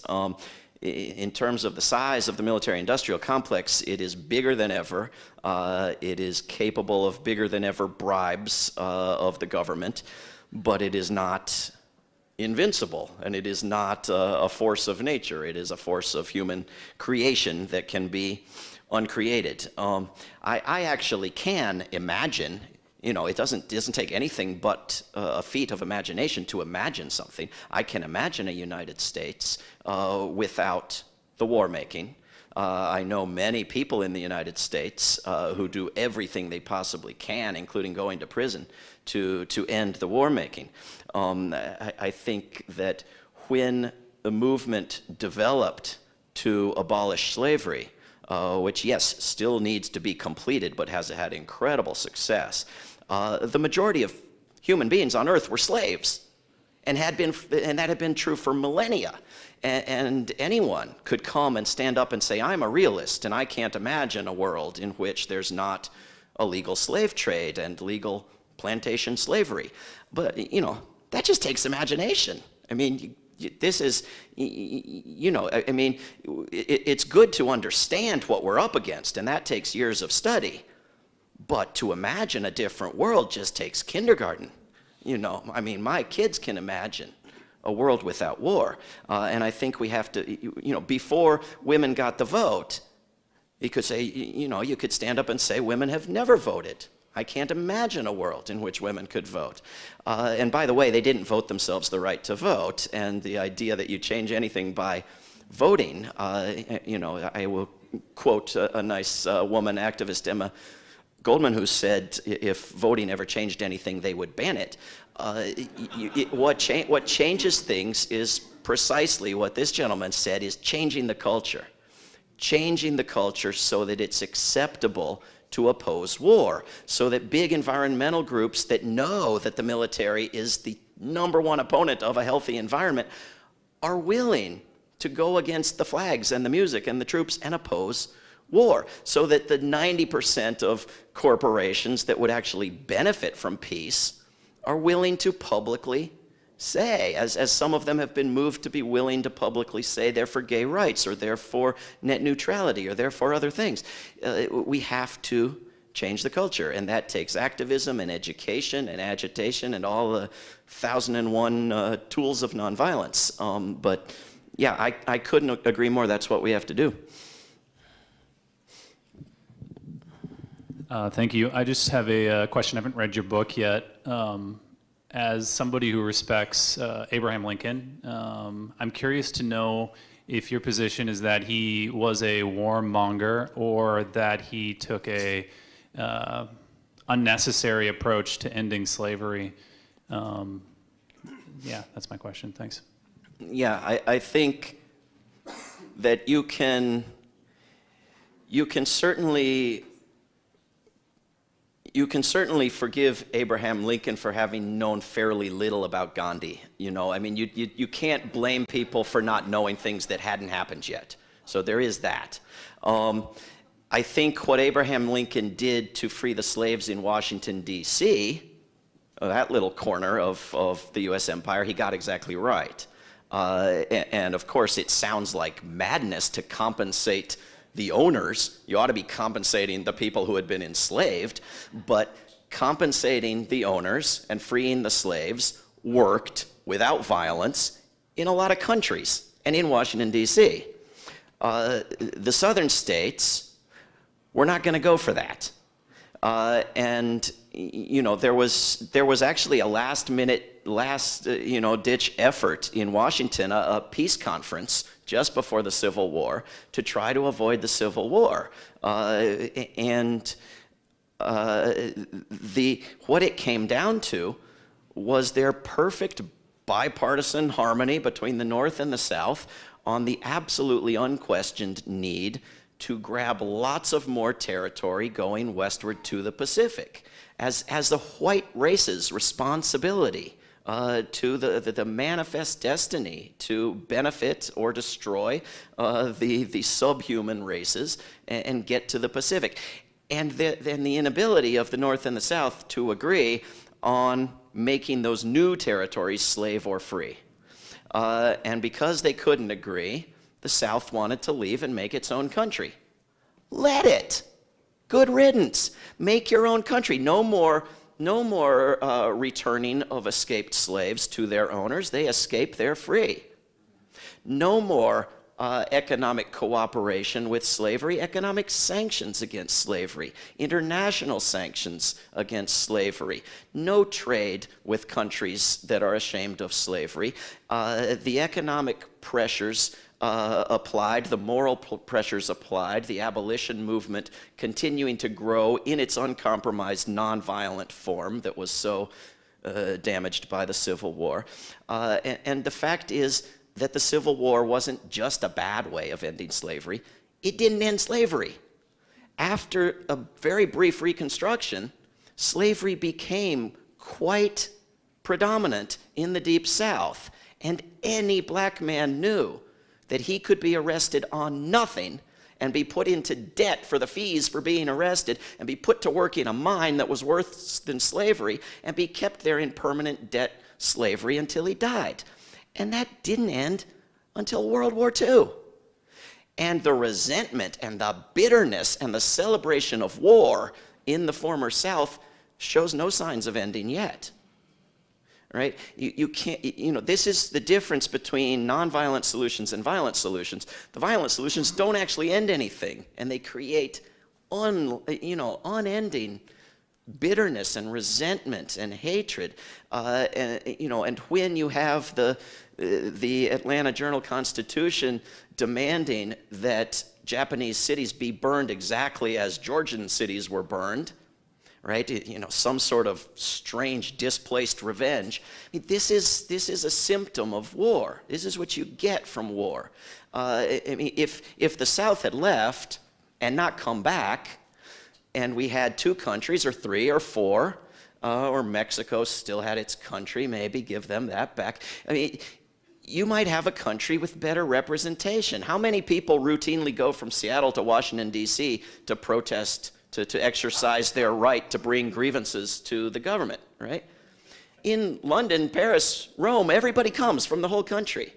In terms of the size of the military-industrial complex, it is bigger than ever. It is capable of bigger than ever bribes of the government, but it is not invincible, and it is not a force of nature. It is a force of human creation that can be uncreated. I actually can imagine, you know, it doesn't take anything but a feat of imagination to imagine something. I can imagine a United States without the war making. I know many people in the United States who do everything they possibly can, including going to prison, to end the war making. I think that when the movement developed to abolish slavery, which, yes, still needs to be completed, but has had incredible success, the majority of human beings on Earth were slaves, and that had been true for millennia. And anyone could come and stand up and say, I'm a realist, and I can't imagine a world in which there's not a legal slave trade and legal plantation slavery. But, you know, that just takes imagination. I mean, this is, you know, I mean, it's good to understand what we're up against, and that takes years of study. But to imagine a different world just takes kindergarten. You know, I mean, my kids can imagine a world without war. And I think we have to, you know, before women got the vote, you could say, you know, you could stand up and say women have never voted. I can't imagine a world in which women could vote. And by the way, they didn't vote themselves the right to vote. And the idea that you change anything by voting, you know, I will quote a nice woman activist, Emma Goldman, who said if voting ever changed anything, they would ban it. What changes things is precisely what this gentleman said, is changing the culture. Changing the culture so that it's acceptable to oppose war, so that big environmental groups that know that the military is the #1 opponent of a healthy environment are willing to go against the flags and the music and the troops and oppose war, so that the 90% of corporations that would actually benefit from peace are willing to publicly say, as some of them have been moved to be willing to publicly say they're for gay rights, or they're for net neutrality, or they're for other things. We have to change the culture, and that takes activism and education and agitation and all the 1,001 tools of nonviolence. But yeah, I couldn't agree more. That's what we have to do. Thank you. I just have a question. I haven't read your book yet. As somebody who respects Abraham Lincoln, I'm curious to know if your position is that he was a warmonger or that he took a unnecessary approach to ending slavery. Yeah, that's my question. Thanks. Yeah, I think that you can certainly forgive Abraham Lincoln for having known fairly little about Gandhi. You know, I mean, you can't blame people for not knowing things that hadn't happened yet. So there is that. I think what Abraham Lincoln did to free the slaves in Washington, D.C., that little corner of the U.S. empire, he got exactly right. And of course, it sounds like madness to compensate the owners. You ought to be compensating the people who had been enslaved, but compensating the owners and freeing the slaves worked without violence in a lot of countries, and in Washington, D.C. The southern states were not going to go for that. And you know, there was actually a last-minute, ditch effort in Washington, a peace conference just before the Civil War to try to avoid the Civil War. What it came down to was their perfect bipartisan harmony between the North and the South on the absolutely unquestioned need to grab lots of more territory going westward to the Pacific as the white race's responsibility to the manifest destiny to benefit or destroy the subhuman races and get to the Pacific. And then the inability of the North and the South to agree on making those new territories slave or free. And because they couldn't agree, the South wanted to leave and make its own country. Let it. Good riddance. Make your own country. No more returning of escaped slaves to their owners. They escape, they're free. No more economic cooperation with slavery, economic sanctions against slavery, international sanctions against slavery, no trade with countries that are ashamed of slavery. The economic pressures applied, the moral pressures applied, the abolition movement continuing to grow in its uncompromised, nonviolent form that was so damaged by the Civil War. And the fact is that the Civil War wasn't just a bad way of ending slavery. It didn't end slavery. After a very brief Reconstruction, slavery became quite predominant in the Deep South, and any black man knew that he could be arrested on nothing and be put into debt for the fees for being arrested and be put to work in a mine that was worse than slavery and be kept there in permanent debt slavery until he died. And that didn't end until World War II. And the resentment and the bitterness and the celebration of war in the former South shows no signs of ending yet. Right? You can't, this is the difference between nonviolent solutions and violent solutions. The violent solutions don't actually end anything, and they create unending bitterness and resentment and hatred. And when you have the Atlanta Journal-Constitution demanding that Japanese cities be burned exactly as Georgian cities were burned, right? Some sort of strange displaced revenge. I mean, this is a symptom of war. This is what you get from war. If the South had left and not come back, and we had two countries or three or four, or Mexico still had its country, maybe give them that back. I mean, you might have a country with better representation. How many people routinely go from Seattle to Washington, D.C. to protest, to exercise their right to bring grievances to the government, right? In London, Paris, Rome, everybody comes from the whole country,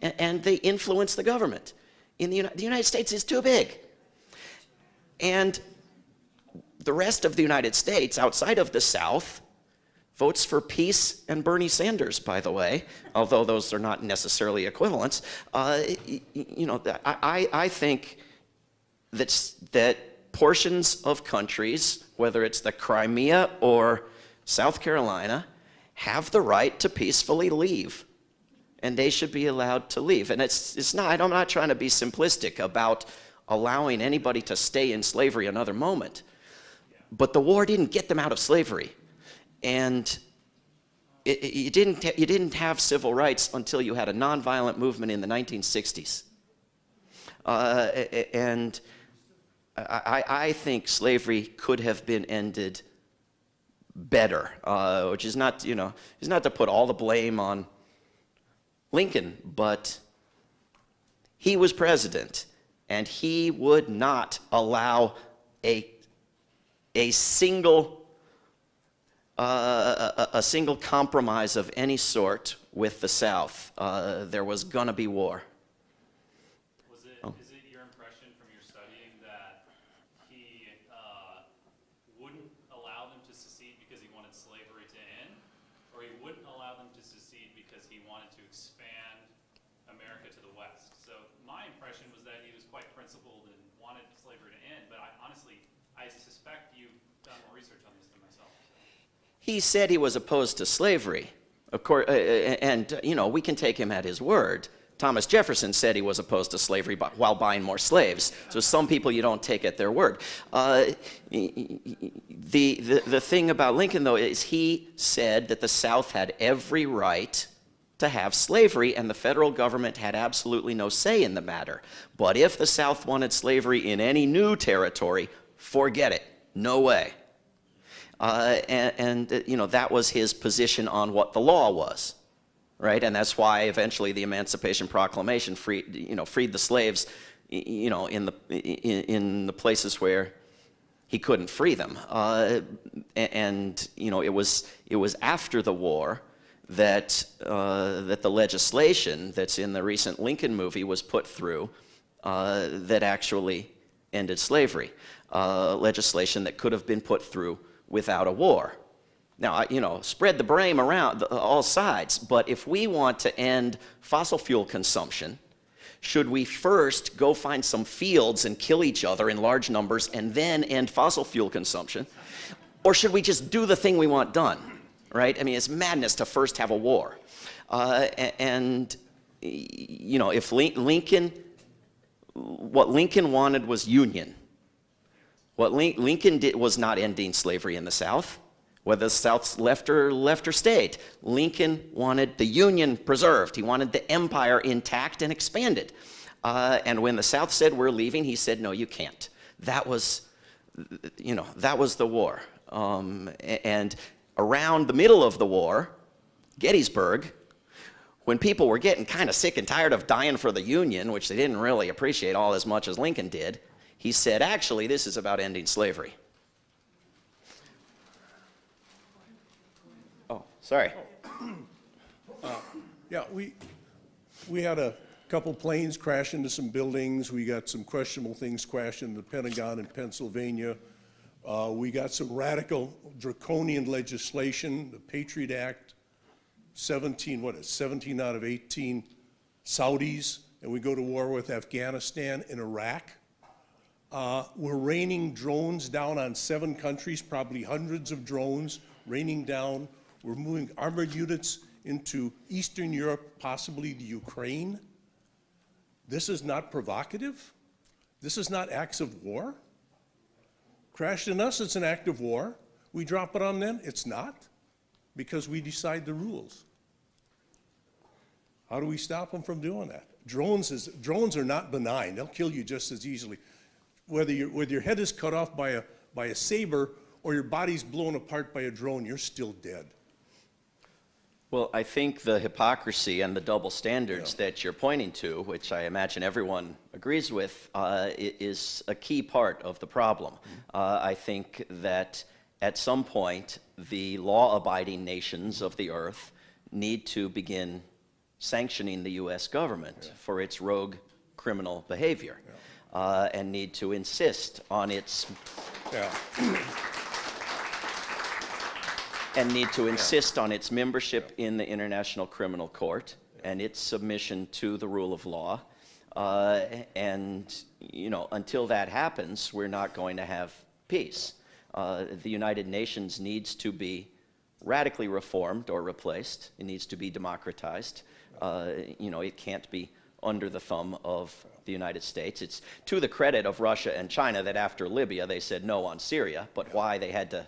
and they influence the government. In the United States is too big. And the rest of the United States, outside of the South, votes for peace and Bernie Sanders, by the way, although those are not necessarily equivalents. I think that portions of countries, whether it's the Crimea or South Carolina, have the right to peacefully leave and they should be allowed to leave. And it's not, I'm not trying to be simplistic about allowing anybody to stay in slavery another moment. But the war didn't get them out of slavery. And you didn't have civil rights until you had a nonviolent movement in the 1960s. And I think slavery could have been ended better, which is not, is not to put all the blame on Lincoln, but he was president, and he would not allow a single compromise of any sort with the South. There was gonna be war. Is it your impression from your studying that he wouldn't allow them to secede because he wanted slavery to end, or he wouldn't allow them to secede because he wanted to expand America to the West? So my impression was that he was quite principled and wanted slavery to end, but honestly, I suspect you've done more research on this than myself. So. He said he was opposed to slavery, of course, and we can take him at his word. Thomas Jefferson said he was opposed to slavery while buying more slaves. So some people you don't take at their word. The thing about Lincoln, though, is he said that the South had every right to have slavery, and the federal government had absolutely no say in the matter. But if the South wanted slavery in any new territory, forget it. No way. That was his position on what the law was. Right, and that's why eventually the Emancipation Proclamation freed the slaves, in the places where he couldn't free them. It was after the war that the legislation that's in the recent Lincoln movie was put through that actually ended slavery. Legislation that could have been put through without a war. Now, spread the blame around all sides, but if we want to end fossil fuel consumption, should we first go find some fields and kill each other in large numbers and then end fossil fuel consumption? Or should we just do the thing we want done, right? I mean, it's madness to first have a war. If what Lincoln wanted was union. What Lincoln did was not ending slavery in the South. Whether the South's left or stayed, Lincoln wanted the Union preserved. He wanted the empire intact and expanded. And when the South said, we're leaving, he said, no, you can't. That was the war. And around the middle of the war, Gettysburg, when people were getting kind of sick and tired of dying for the Union, which they didn't really appreciate all as much as Lincoln did, he said, actually, this is about ending slavery. Sorry. Yeah, we had a couple planes crash into some buildings. We got some questionable things crash into the Pentagon in Pennsylvania. We got some radical draconian legislation, the Patriot Act, 17 out of 18 Saudis, and we go to war with Afghanistan and Iraq. We're raining drones down on 7 countries, probably hundreds of drones raining down. We're moving armored units into Eastern Europe, possibly the Ukraine. This is not provocative. This is not acts of war. Crashed in us, it's an act of war. We drop it on them, it's not, because we decide the rules. How do we stop them from doing that? Drones are not benign. They'll kill you just as easily. Whether your head is cut off by a saber or your body's blown apart by a drone, you're still dead. Well, I think the hypocrisy and the double standards that you're pointing to, which I imagine everyone agrees with, is a key part of the problem. I think that at some point, the law-abiding nations of the earth need to begin sanctioning the U.S. government for its rogue criminal behavior, and need to insist on its... and need to insist on its membership in the International Criminal Court and its submission to the rule of law. Until that happens, we're not going to have peace. The United Nations needs to be radically reformed or replaced. It needs to be democratized. You know, it can't be under the thumb of the United States. It's to the credit of Russia and China that after Libya they said no on Syria, but why they had to,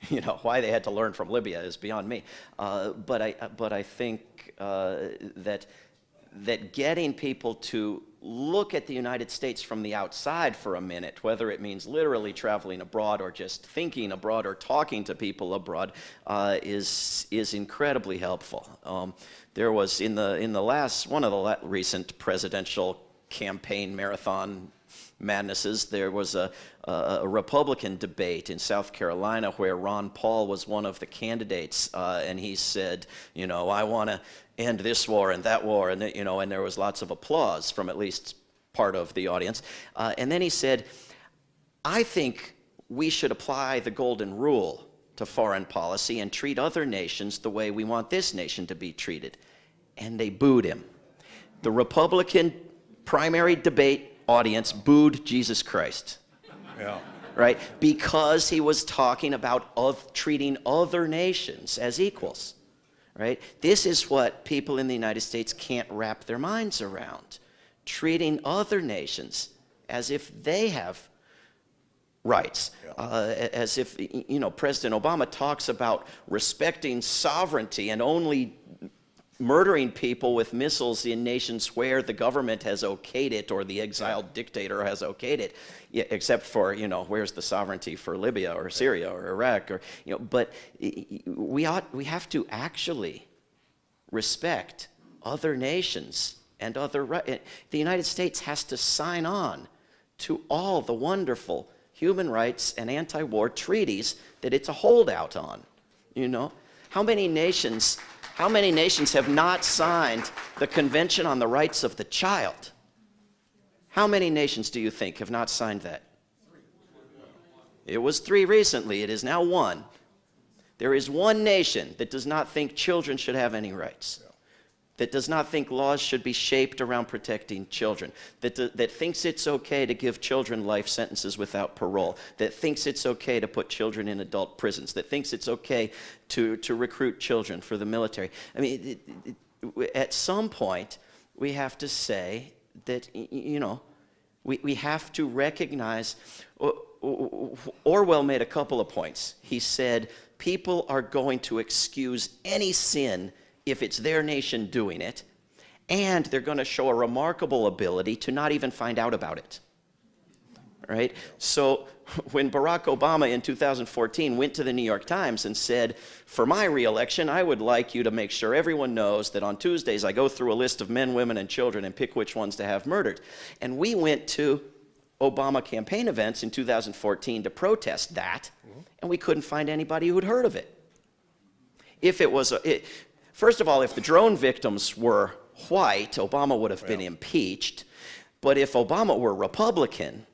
you know, why they had to learn from Libya is beyond me. But I think that getting people to look at the United States from the outside for a minute, whether it means literally traveling abroad or just thinking abroad or talking to people abroad, is incredibly helpful. There was in the last one of the recent presidential campaign marathon madnesses, there was a Republican debate in South Carolina where Ron Paul was one of the candidates, and he said, you know, I want to end this war and that war, and you know, and there was lots of applause from at least part of the audience. And then he said, I think we should apply the golden rule to foreign policy and treat other nations the way we want this nation to be treated. And they booed him. The Republican primary debate audience booed Jesus Christ. Yeah. Right? Because he was talking about treating other nations as equals. Right? This is what people in the United States can't wrap their minds around. Treating other nations as if they have rights. As if, you know, President Obama talks about respecting sovereignty and only murdering people with missiles in nations where the government has okayed it or the exiled dictator has okayed it, except for, you know, where's the sovereignty for Libya or Syria or Iraq, or, you know, but we have to actually respect other nations and other rights. The United States has to sign on to all the wonderful human rights and anti-war treaties that it's a holdout on, you know? How many nations have not signed the Convention on the Rights of the Child? How many nations do you think have not signed that? It was 3 recently. It is now 1. There is 1 nation that does not think children should have any rights, that does not think laws should be shaped around protecting children, that thinks it's okay to give children life sentences without parole, that thinks it's okay to put children in adult prisons, that thinks it's okay to recruit children for the military. I mean, at some point, we have to say that, you know, we have to recognize. Orwell made a couple of points. He said, people are going to excuse any sin if it's their nation doing it, and they're going to show a remarkable ability to not even find out about it. Right? So when Barack Obama in 2014 went to the New York Times and said, for my re-election, I would like you to make sure everyone knows that on Tuesdays I go through a list of men, women, and children and pick which ones to have murdered. And we went to Obama campaign events in 2014 to protest that, and we couldn't find anybody who'd heard of it. If it was first of all, if the drone victims were white, Obama would have been impeached. But if Obama were Republican,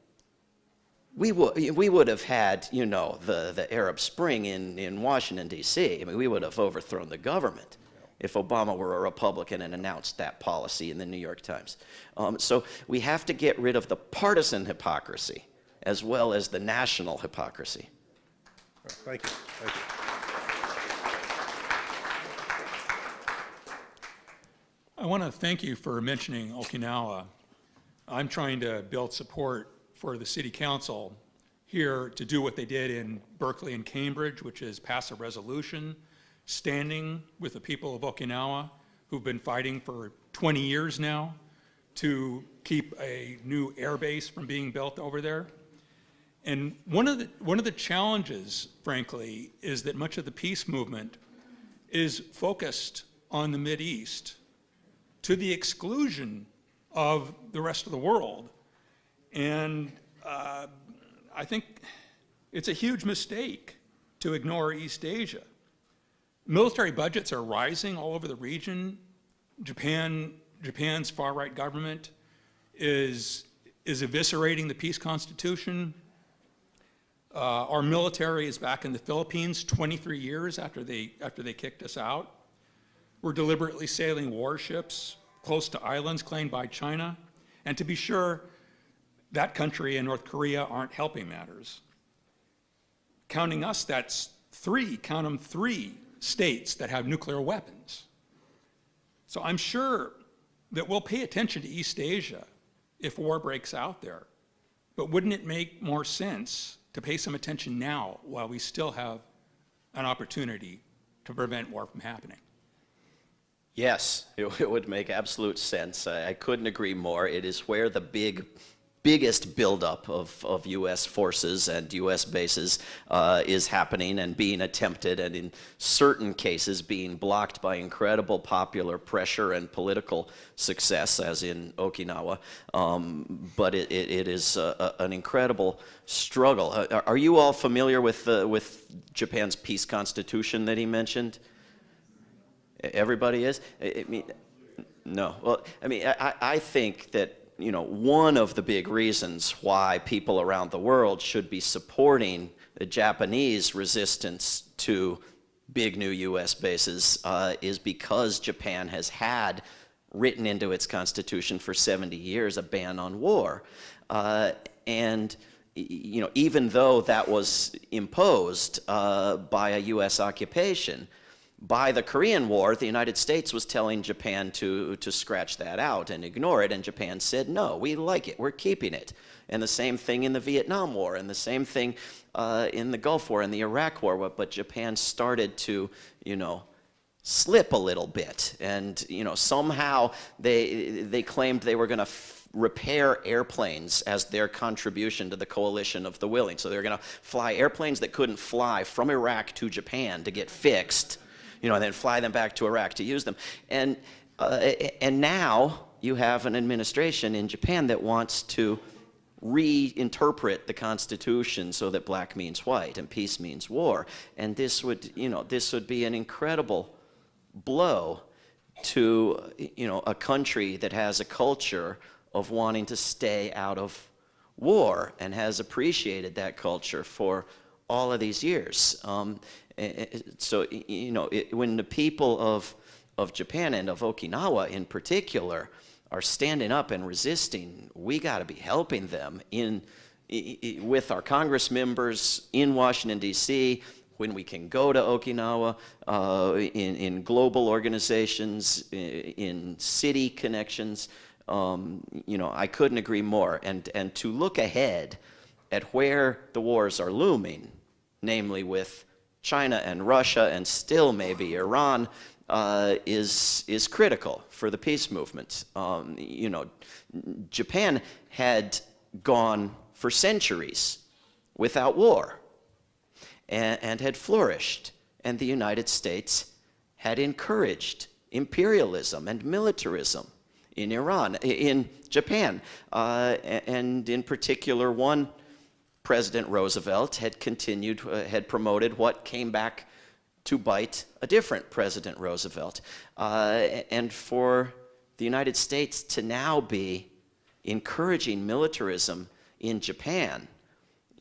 we would have had, you know, the Arab Spring in Washington, D.C. I mean, we would have overthrown the government if Obama were a Republican and announced that policy in the New York Times. So we have to get rid of the partisan hypocrisy as well as the national hypocrisy. Thank you. Thank you. I want to thank you for mentioning Okinawa. I'm trying to build support for the city council here to do what they did in Berkeley and Cambridge, which is pass a resolution standing with the people of Okinawa who've been fighting for 20 years now to keep a new air base from being built over there. And one of the challenges, frankly, is that much of the peace movement is focused on the Mideast to the exclusion of the rest of the world. And I think it's a huge mistake to ignore East Asia. Military budgets are rising all over the region. Japan's far-right government is eviscerating the peace constitution. Our military is back in the Philippines 23 years after they kicked us out. We're deliberately sailing warships close to islands claimed by China. And to be sure, that country and North Korea aren't helping matters. Counting us, that's 3, count them 3 states that have nuclear weapons. So I'm sure that we'll pay attention to East Asia if war breaks out there. But wouldn't it make more sense to pay some attention now while we still have an opportunity to prevent war from happening? Yes, it would make absolute sense. I couldn't agree more. It is where the biggest buildup of U.S. forces and U.S. bases is happening and being attempted, and in certain cases being blocked by incredible popular pressure and political success, as in Okinawa. But it is an incredible struggle. Are you all familiar with Japan's peace constitution that he mentioned? Everybody is? I mean, no. Well, I mean, I think that, you know, one of the big reasons why people around the world should be supporting the Japanese resistance to big new U.S. bases is because Japan has had written into its constitution for 70 years a ban on war. And, you know, even though that was imposed by a U.S. occupation, by the Korean War, the United States was telling Japan to scratch that out and ignore it, and Japan said, no, we like it, we're keeping it. And the same thing in the Vietnam War, and the same thing in the Gulf War and the Iraq War, but Japan started to, you know, slip a little bit. And, you know, somehow they claimed they were going to repair airplanes as their contribution to the coalition of the willing. So they were going to fly airplanes that couldn't fly from Iraq to Japan to get fixed, you know, and then fly them back to Iraq to use them. And now you have an administration in Japan that wants to reinterpret the Constitution so that black means white and peace means war. And this would, you know, this would be an incredible blow to, you know, a country that has a culture of wanting to stay out of war and has appreciated that culture for all of these years. So, you know, when the people of Japan and of Okinawa in particular are standing up and resisting, we got to be helping them with our Congress members in Washington, D.C., when we can go to Okinawa, in global organizations, in city connections. You know, I couldn't agree more. And to look ahead at where the wars are looming, namely with China and Russia and still maybe Iran, is critical for the peace movement. You know, Japan had gone for centuries without war and had flourished, and the United States had encouraged imperialism and militarism in Japan, and in particular, one President Roosevelt had promoted what came back to bite a different President Roosevelt. And for the United States to now be encouraging militarism in Japan,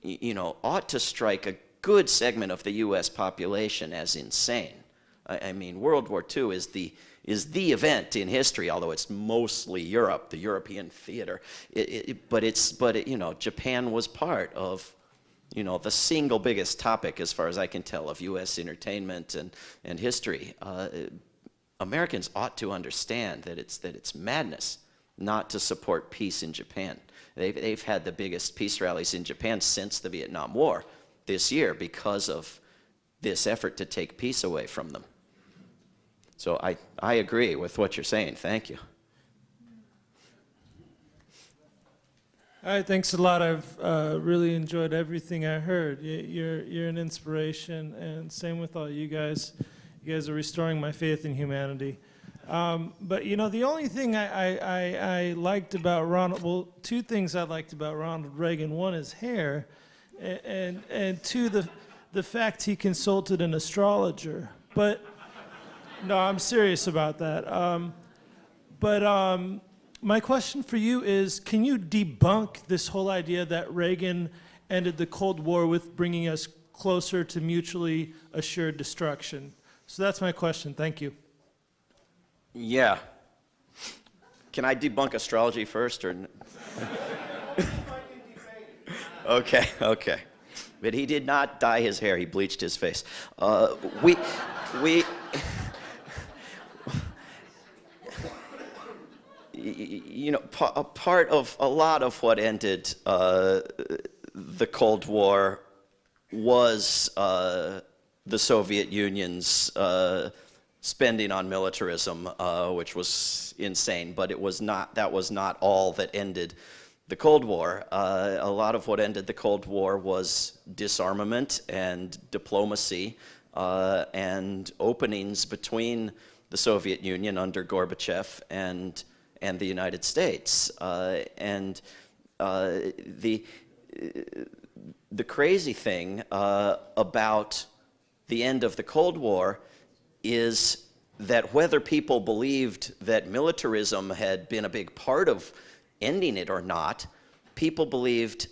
you know, ought to strike a good segment of the U.S. population as insane. I mean, World War II is the event in history, although it's mostly Europe, the European theater. But you know, Japan was part of, you know, the single biggest topic, as far as I can tell, of U.S. entertainment and history. Americans ought to understand that it's madness not to support peace in Japan. They've had the biggest peace rallies in Japan since the Vietnam War this year because of this effort to take peace away from them. So I agree with what you're saying. Thank you. All right, thanks a lot. I've really enjoyed everything I heard. You're an inspiration, and same with all you guys. You guys are restoring my faith in humanity. But you know, the only thing I liked about Ronald, well, two things I liked about Ronald Reagan. One is hair, and two, the fact he consulted an astrologer. But no, I'm serious about that. My question for you is, can you debunk this whole idea that Reagan ended the Cold War with bringing us closer to mutually assured destruction? So that's my question. Thank you. Yeah. Can I debunk astrology first, or? Okay. But he did not dye his hair. He bleached his face. we, you know, a lot of what ended the Cold War was the Soviet Union's spending on militarism, which was insane, but that was not all that ended the Cold War. A lot of what ended the Cold War was disarmament and diplomacy and openings between the Soviet Union under Gorbachev and the United States. The crazy thing about the end of the Cold War is that whether people believed that militarism had been a big part of ending it or not, people believed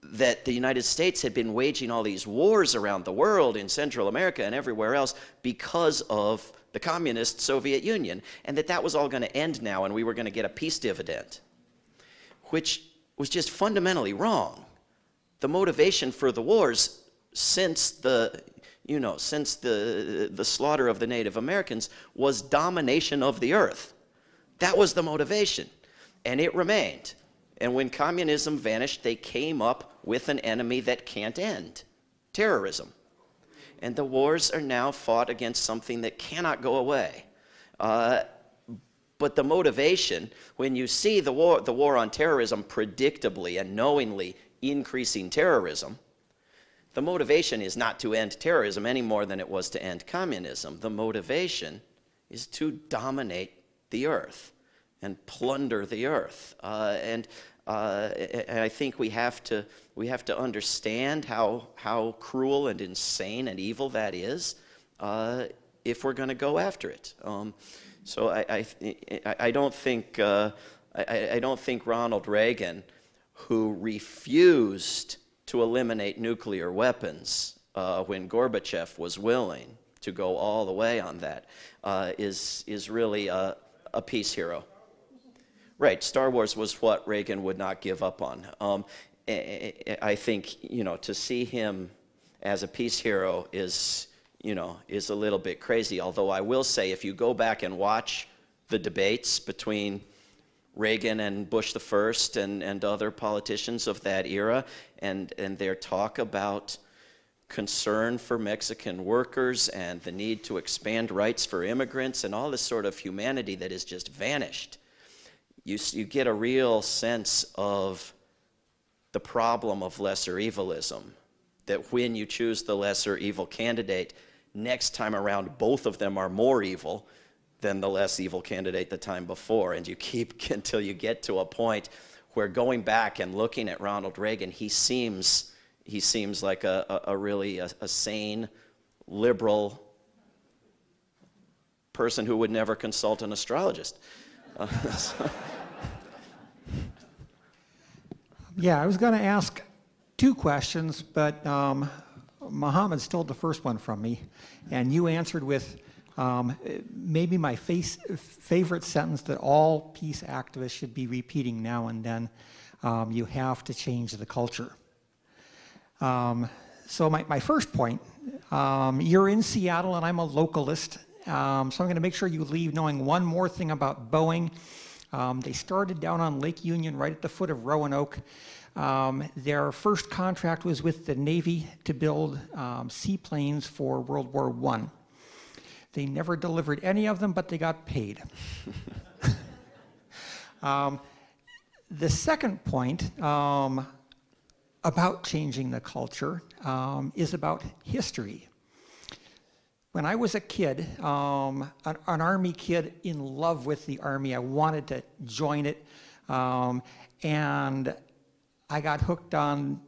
that the United States had been waging all these wars around the world in Central America and everywhere else because of the communist Soviet Union, and that was all going to end now and we were going to get a peace dividend, which was just fundamentally wrong. The motivation for the wars since the slaughter of the Native Americans was domination of the earth. That was the motivation, and it remained. And when communism vanished, they came up with an enemy that can't end: terrorism. And the wars are now fought against something that cannot go away. But the motivation, when you see the war on terrorism predictably and knowingly increasing terrorism, the motivation is not to end terrorism any more than it was to end communism. The motivation is to dominate the earth and plunder the earth. And I think we have to understand how cruel and insane and evil that is if we're going to go after it. So I don't think Ronald Reagan, who refused to eliminate nuclear weapons when Gorbachev was willing to go all the way on that, is really a peace hero. Right, Star Wars was what Reagan would not give up on. I think, to see him as a peace hero is a little bit crazy. Although I will say, if you go back and watch the debates between Reagan and Bush the First and other politicians of that era, and their talk about concern for Mexican workers and the need to expand rights for immigrants and all this sort of humanity that has just vanished, you get a real sense of the problem of lesser evilism, that when you choose the lesser evil candidate, next time around both of them are more evil than the less evil candidate the time before. And you keep until you get to a point where, going back and looking at Ronald Reagan, he seems like a really sane, liberal person who would never consult an astrologist. Yeah, I was going to ask two questions, but Muhammad stole the first one from me, and you answered with maybe my favorite sentence that all peace activists should be repeating now and then: you have to change the culture. So my first point, you're in Seattle and I'm a localist, so I'm going to make sure you leave knowing one more thing about Boeing. They started down on Lake Union right at the foot of Roanoke. Their first contract was with the Navy to build seaplanes for World War I. They never delivered any of them, but they got paid. The second point about changing the culture is about history. When I was a kid, an Army kid in love with the Army, I wanted to join it, and I got hooked on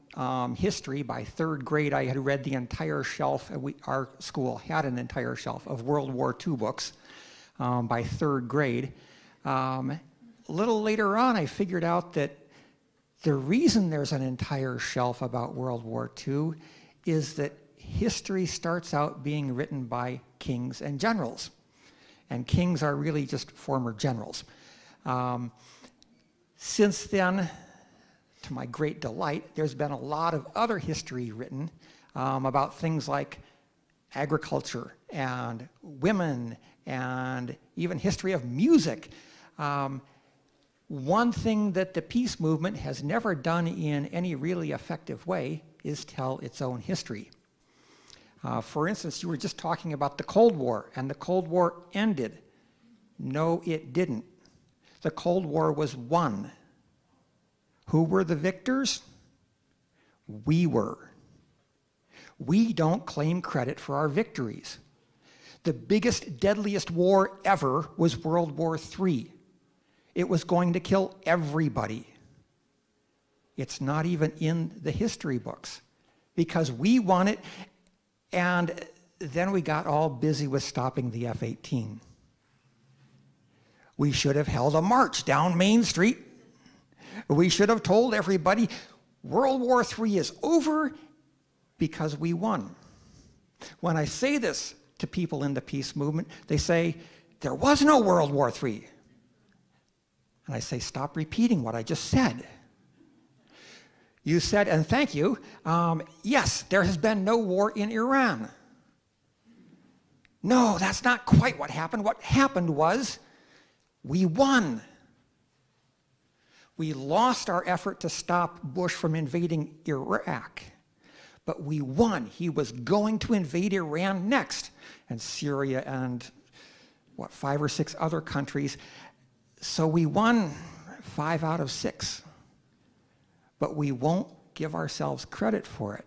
history. By third grade, I had read the entire shelf, our school had an entire shelf of World War II books by third grade. A little later on, I figured out that the reason there's an entire shelf about World War II is that history starts out being written by kings and generals. And kings are really just former generals. Since then, to my great delight, there's been a lot of other history written about things like agriculture and women and even history of music. One thing that the peace movement has never done in any really effective way is tell its own history. For instance, you were just talking about the Cold War, and the Cold War ended. No, it didn't. The Cold War was won. Who were the victors? We were. We don't claim credit for our victories. The biggest, deadliest war ever was World War III. It was going to kill everybody. It's not even in the history books because we won it, and then we got all busy with stopping the F-18. We should have held a march down Main Street. We should have told everybody World War III is over because we won. When I say this to people in the peace movement, they say, there was no World War III. And I say, stop repeating what I just said. You said, and thank you, yes, there has been no war in Iran. No, that's not quite what happened. What happened was we won. We lost our effort to stop Bush from invading Iraq, but we won. He was going to invade Iran next, and Syria and, 5 or 6 other countries. So we won 5 out of 6, but we won't give ourselves credit for it.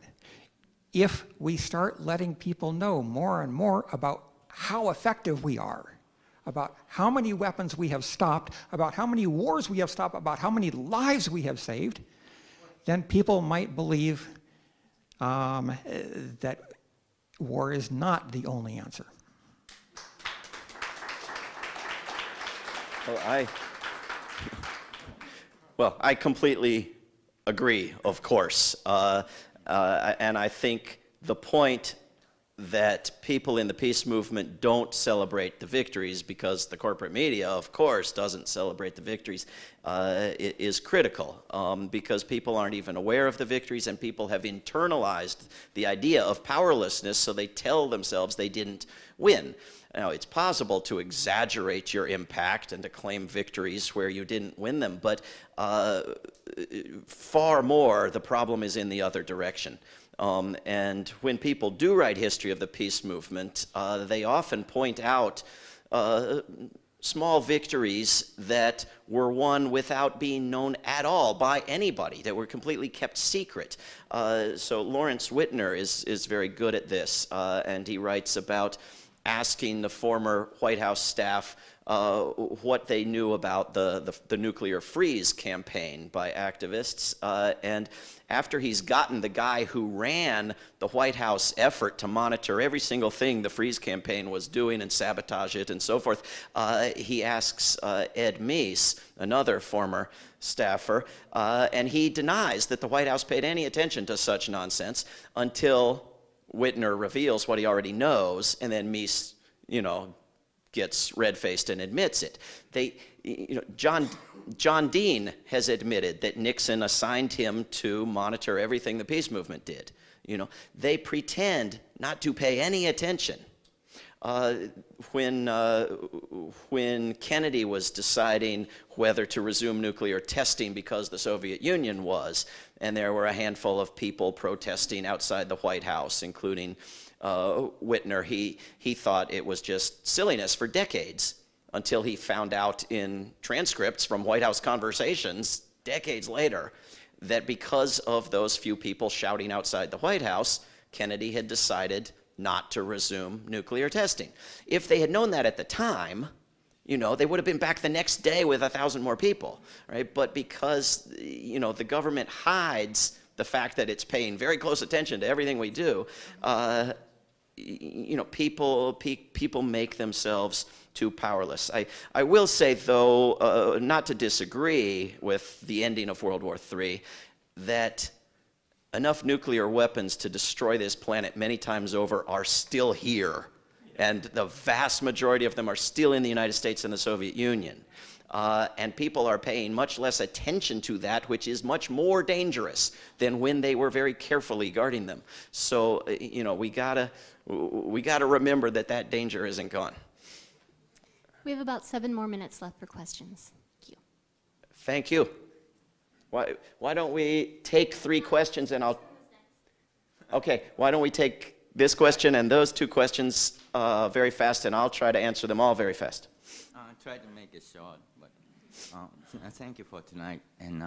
If we start letting people know more and more about how effective we are, about how many weapons we have stopped, about how many wars we have stopped, about how many lives we have saved, then people might believe that war is not the only answer. Well, I completely agree, of course. And I think the point that people in the peace movement don't celebrate the victories because the corporate media, of course, doesn't celebrate the victories is critical because people aren't even aware of the victories and people have internalized the idea of powerlessness, so they tell themselves they didn't win. Now, it's possible to exaggerate your impact and to claim victories where you didn't win them, but far more the problem is in the other direction. And when people do write history of the peace movement, they often point out small victories that were won without being known at all by anybody, that were completely kept secret. So Lawrence Whitner is very good at this, and he writes about asking the former White House staff what they knew about the nuclear freeze campaign by activists. And after he's gotten the guy who ran the White House effort to monitor every single thing the freeze campaign was doing and sabotage it and so forth, he asks Ed Meese, another former staffer, and he denies that the White House paid any attention to such nonsense until Whitner reveals what he already knows, and then Meese, gets red-faced and admits it. John Dean has admitted that Nixon assigned him to monitor everything the peace movement did. They pretend not to pay any attention. When Kennedy was deciding whether to resume nuclear testing because the Soviet Union was, and there were a handful of people protesting outside the White House, including Whitner, he thought it was just silliness for decades until he found out in transcripts from White House conversations decades later that because of those few people shouting outside the White House, Kennedy had decided not to resume nuclear testing. If they had known that at the time, they would have been back the next day with 1,000 more people, right? But because, the government hides the fact that it's paying very close attention to everything we do, people make themselves too powerless. I will say, though, not to disagree with the ending of World War III, that enough nuclear weapons to destroy this planet many times over are still here. And the vast majority of them are still in the United States and the Soviet Union. And people are paying much less attention to that, which is much more dangerous than when they were very carefully guarding them. So, we we got to remember that that danger isn't gone. We have about 7 more minutes left for questions. Thank you. Thank you. Why don't we take 3 questions and I'll... Okay, why don't we take this question and those 2 questions very fast, and I'll try to answer them all very fast. I'll try to make it short, but thank you for tonight. And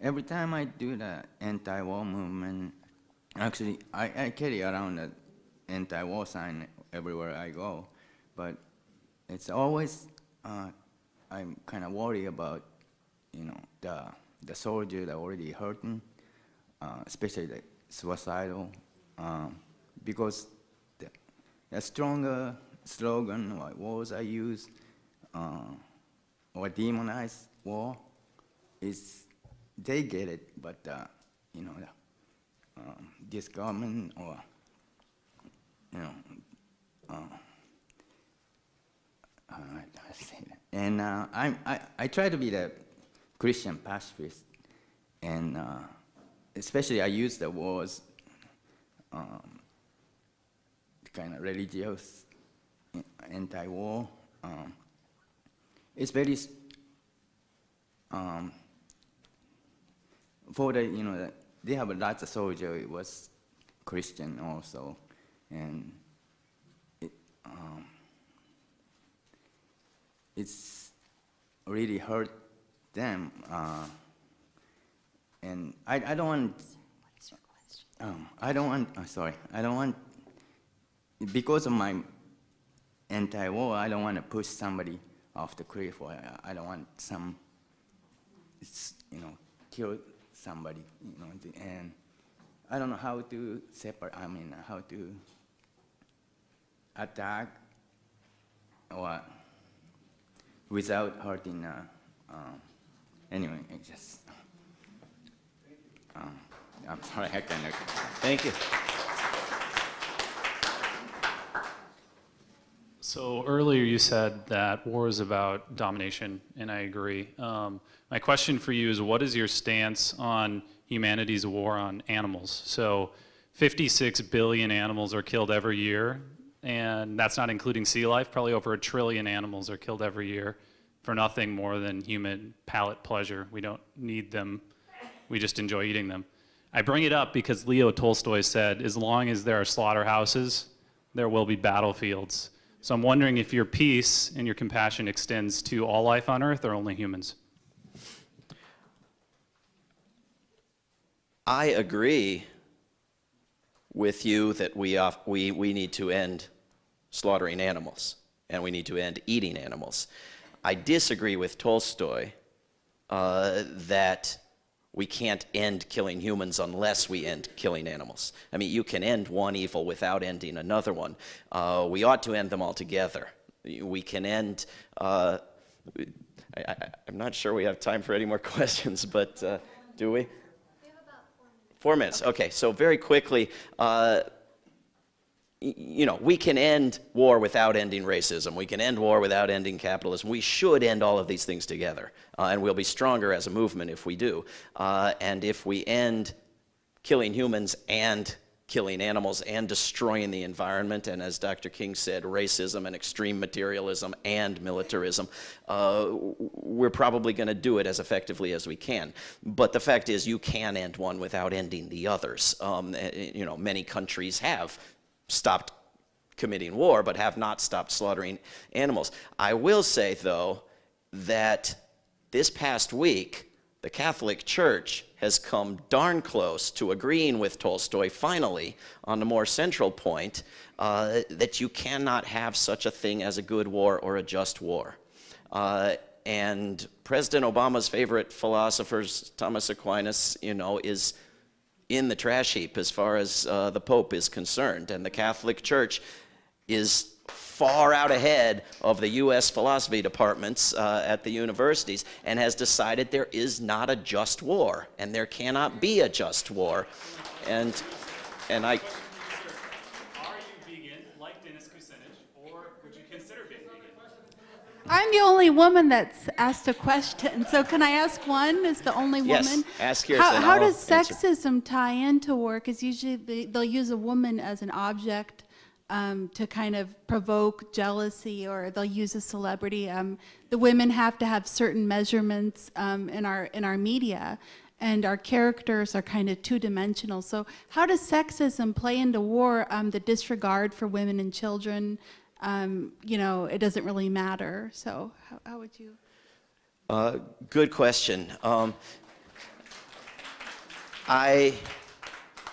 every time I do the anti-war movement, actually, I carry around the anti-war sign everywhere I go, but it's always, I'm kind of worried about, you know, the soldier that already hurting, especially the suicidal, because the stronger slogan or words I use, or demonize war, is they get it, but you know, this government or you know, I say that. And I try to be the Christian pacifist, and especially I use the words kind of religious, anti-war. It's very for the, you know, they have a lot of soldiers. It was Christian also, and it's really hurt them. And I don't want. What is your question? I don't want. Sorry, I don't want. Because of my anti-war, I don't want to push somebody off the cliff, or I don't want some, you know, kill somebody, you know, and I don't know how to separate. I mean, how to attack or without hurting. Anyway, it just. I'm sorry, I cannot. Thank you. So earlier you said that war is about domination, and I agree. My question for you is, what is your stance on humanity's war on animals? So 56 billion animals are killed every year, and that's not including sea life. Probably over 1 trillion animals are killed every year for nothing more than human palate pleasure. We don't need them. We just enjoy eating them. I bring it up because Leo Tolstoy said, as long as there are slaughterhouses, there will be battlefields. So I'm wondering if your peace and your compassion extends to all life on Earth or only humans? I agree with you that we need to end slaughtering animals, and we need to end eating animals. I disagree with Tolstoy that we can't end killing humans unless we end killing animals. I mean, you can end one evil without ending another one. We ought to end them all together. We can end... I'm not sure we have time for any more questions, but do we? We have about 4 minutes. 4 minutes, okay. So very quickly, you know, we can end war without ending racism. We can end war without ending capitalism. We should end all of these things together, and we'll be stronger as a movement if we do. And if we end killing humans and killing animals and destroying the environment, and as Dr. King said, racism and extreme materialism and militarism, we're probably going to do it as effectively as we can. But the fact is, you can end one without ending the others. You know, many countries have stopped committing war, but have not stopped slaughtering animals. I will say, though, that this past week, the Catholic Church has come darn close to agreeing with Tolstoy, finally, on the more central point, that you cannot have such a thing as a good war or a just war. And President Obama's favorite philosopher, Thomas Aquinas, you know, is in the trash heap as far as the Pope is concerned. And the Catholic Church is far out ahead of the U.S. philosophy departments at the universities, and has decided there is not a just war, and there cannot be a just war. And I... Are you vegan, like Dennis Kucinich, or would you consider being vegan? I'm the only woman that's asked a question, so can I ask one as the only woman? Yes, ask yours. How does sexism tie into war? Because usually they'll use a woman as an object to kind of provoke jealousy, or they'll use a celebrity. The women have to have certain measurements in our media, and our characters are kind of two-dimensional. So how does sexism play into war? The disregard for women and children, you know, it doesn't really matter. So how would you? Good question. I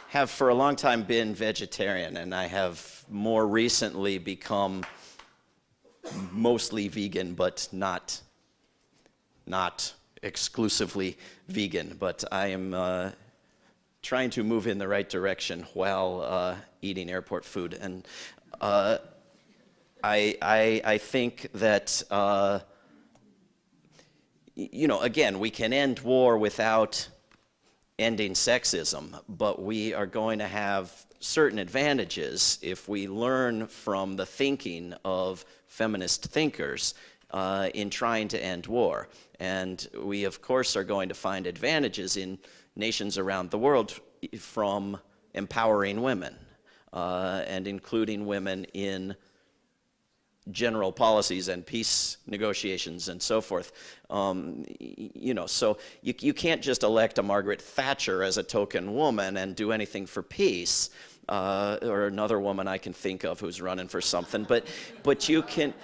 have for a long time been vegetarian, and I have more recently become mostly vegan, but not exclusively vegan. But I am trying to move in the right direction while eating airport food. And I think that, you know, again, we can end war without ending sexism, but we are going to have certain advantages if we learn from the thinking of feminist thinkers in trying to end war. And we, of course, are going to find advantages in nations around the world from empowering women and including women in general policies and peace negotiations and so forth. You know, so you can't just elect a Margaret Thatcher as a token woman and do anything for peace, or another woman I can think of who's running for something, but you can,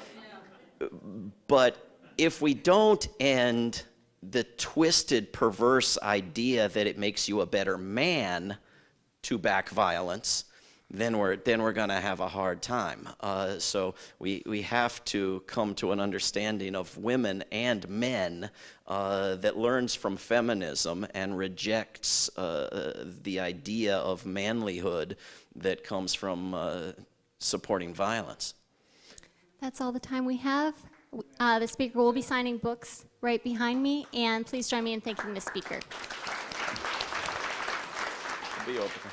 but if we don't end the twisted, perverse idea that it makes you a better man to back violence, then we're going to have a hard time. So we have to come to an understanding of women and men that learns from feminism and rejects the idea of manlyhood that comes from supporting violence. That's all the time we have. The speaker will be signing books right behind me, and please join me in thanking the speaker. Be open.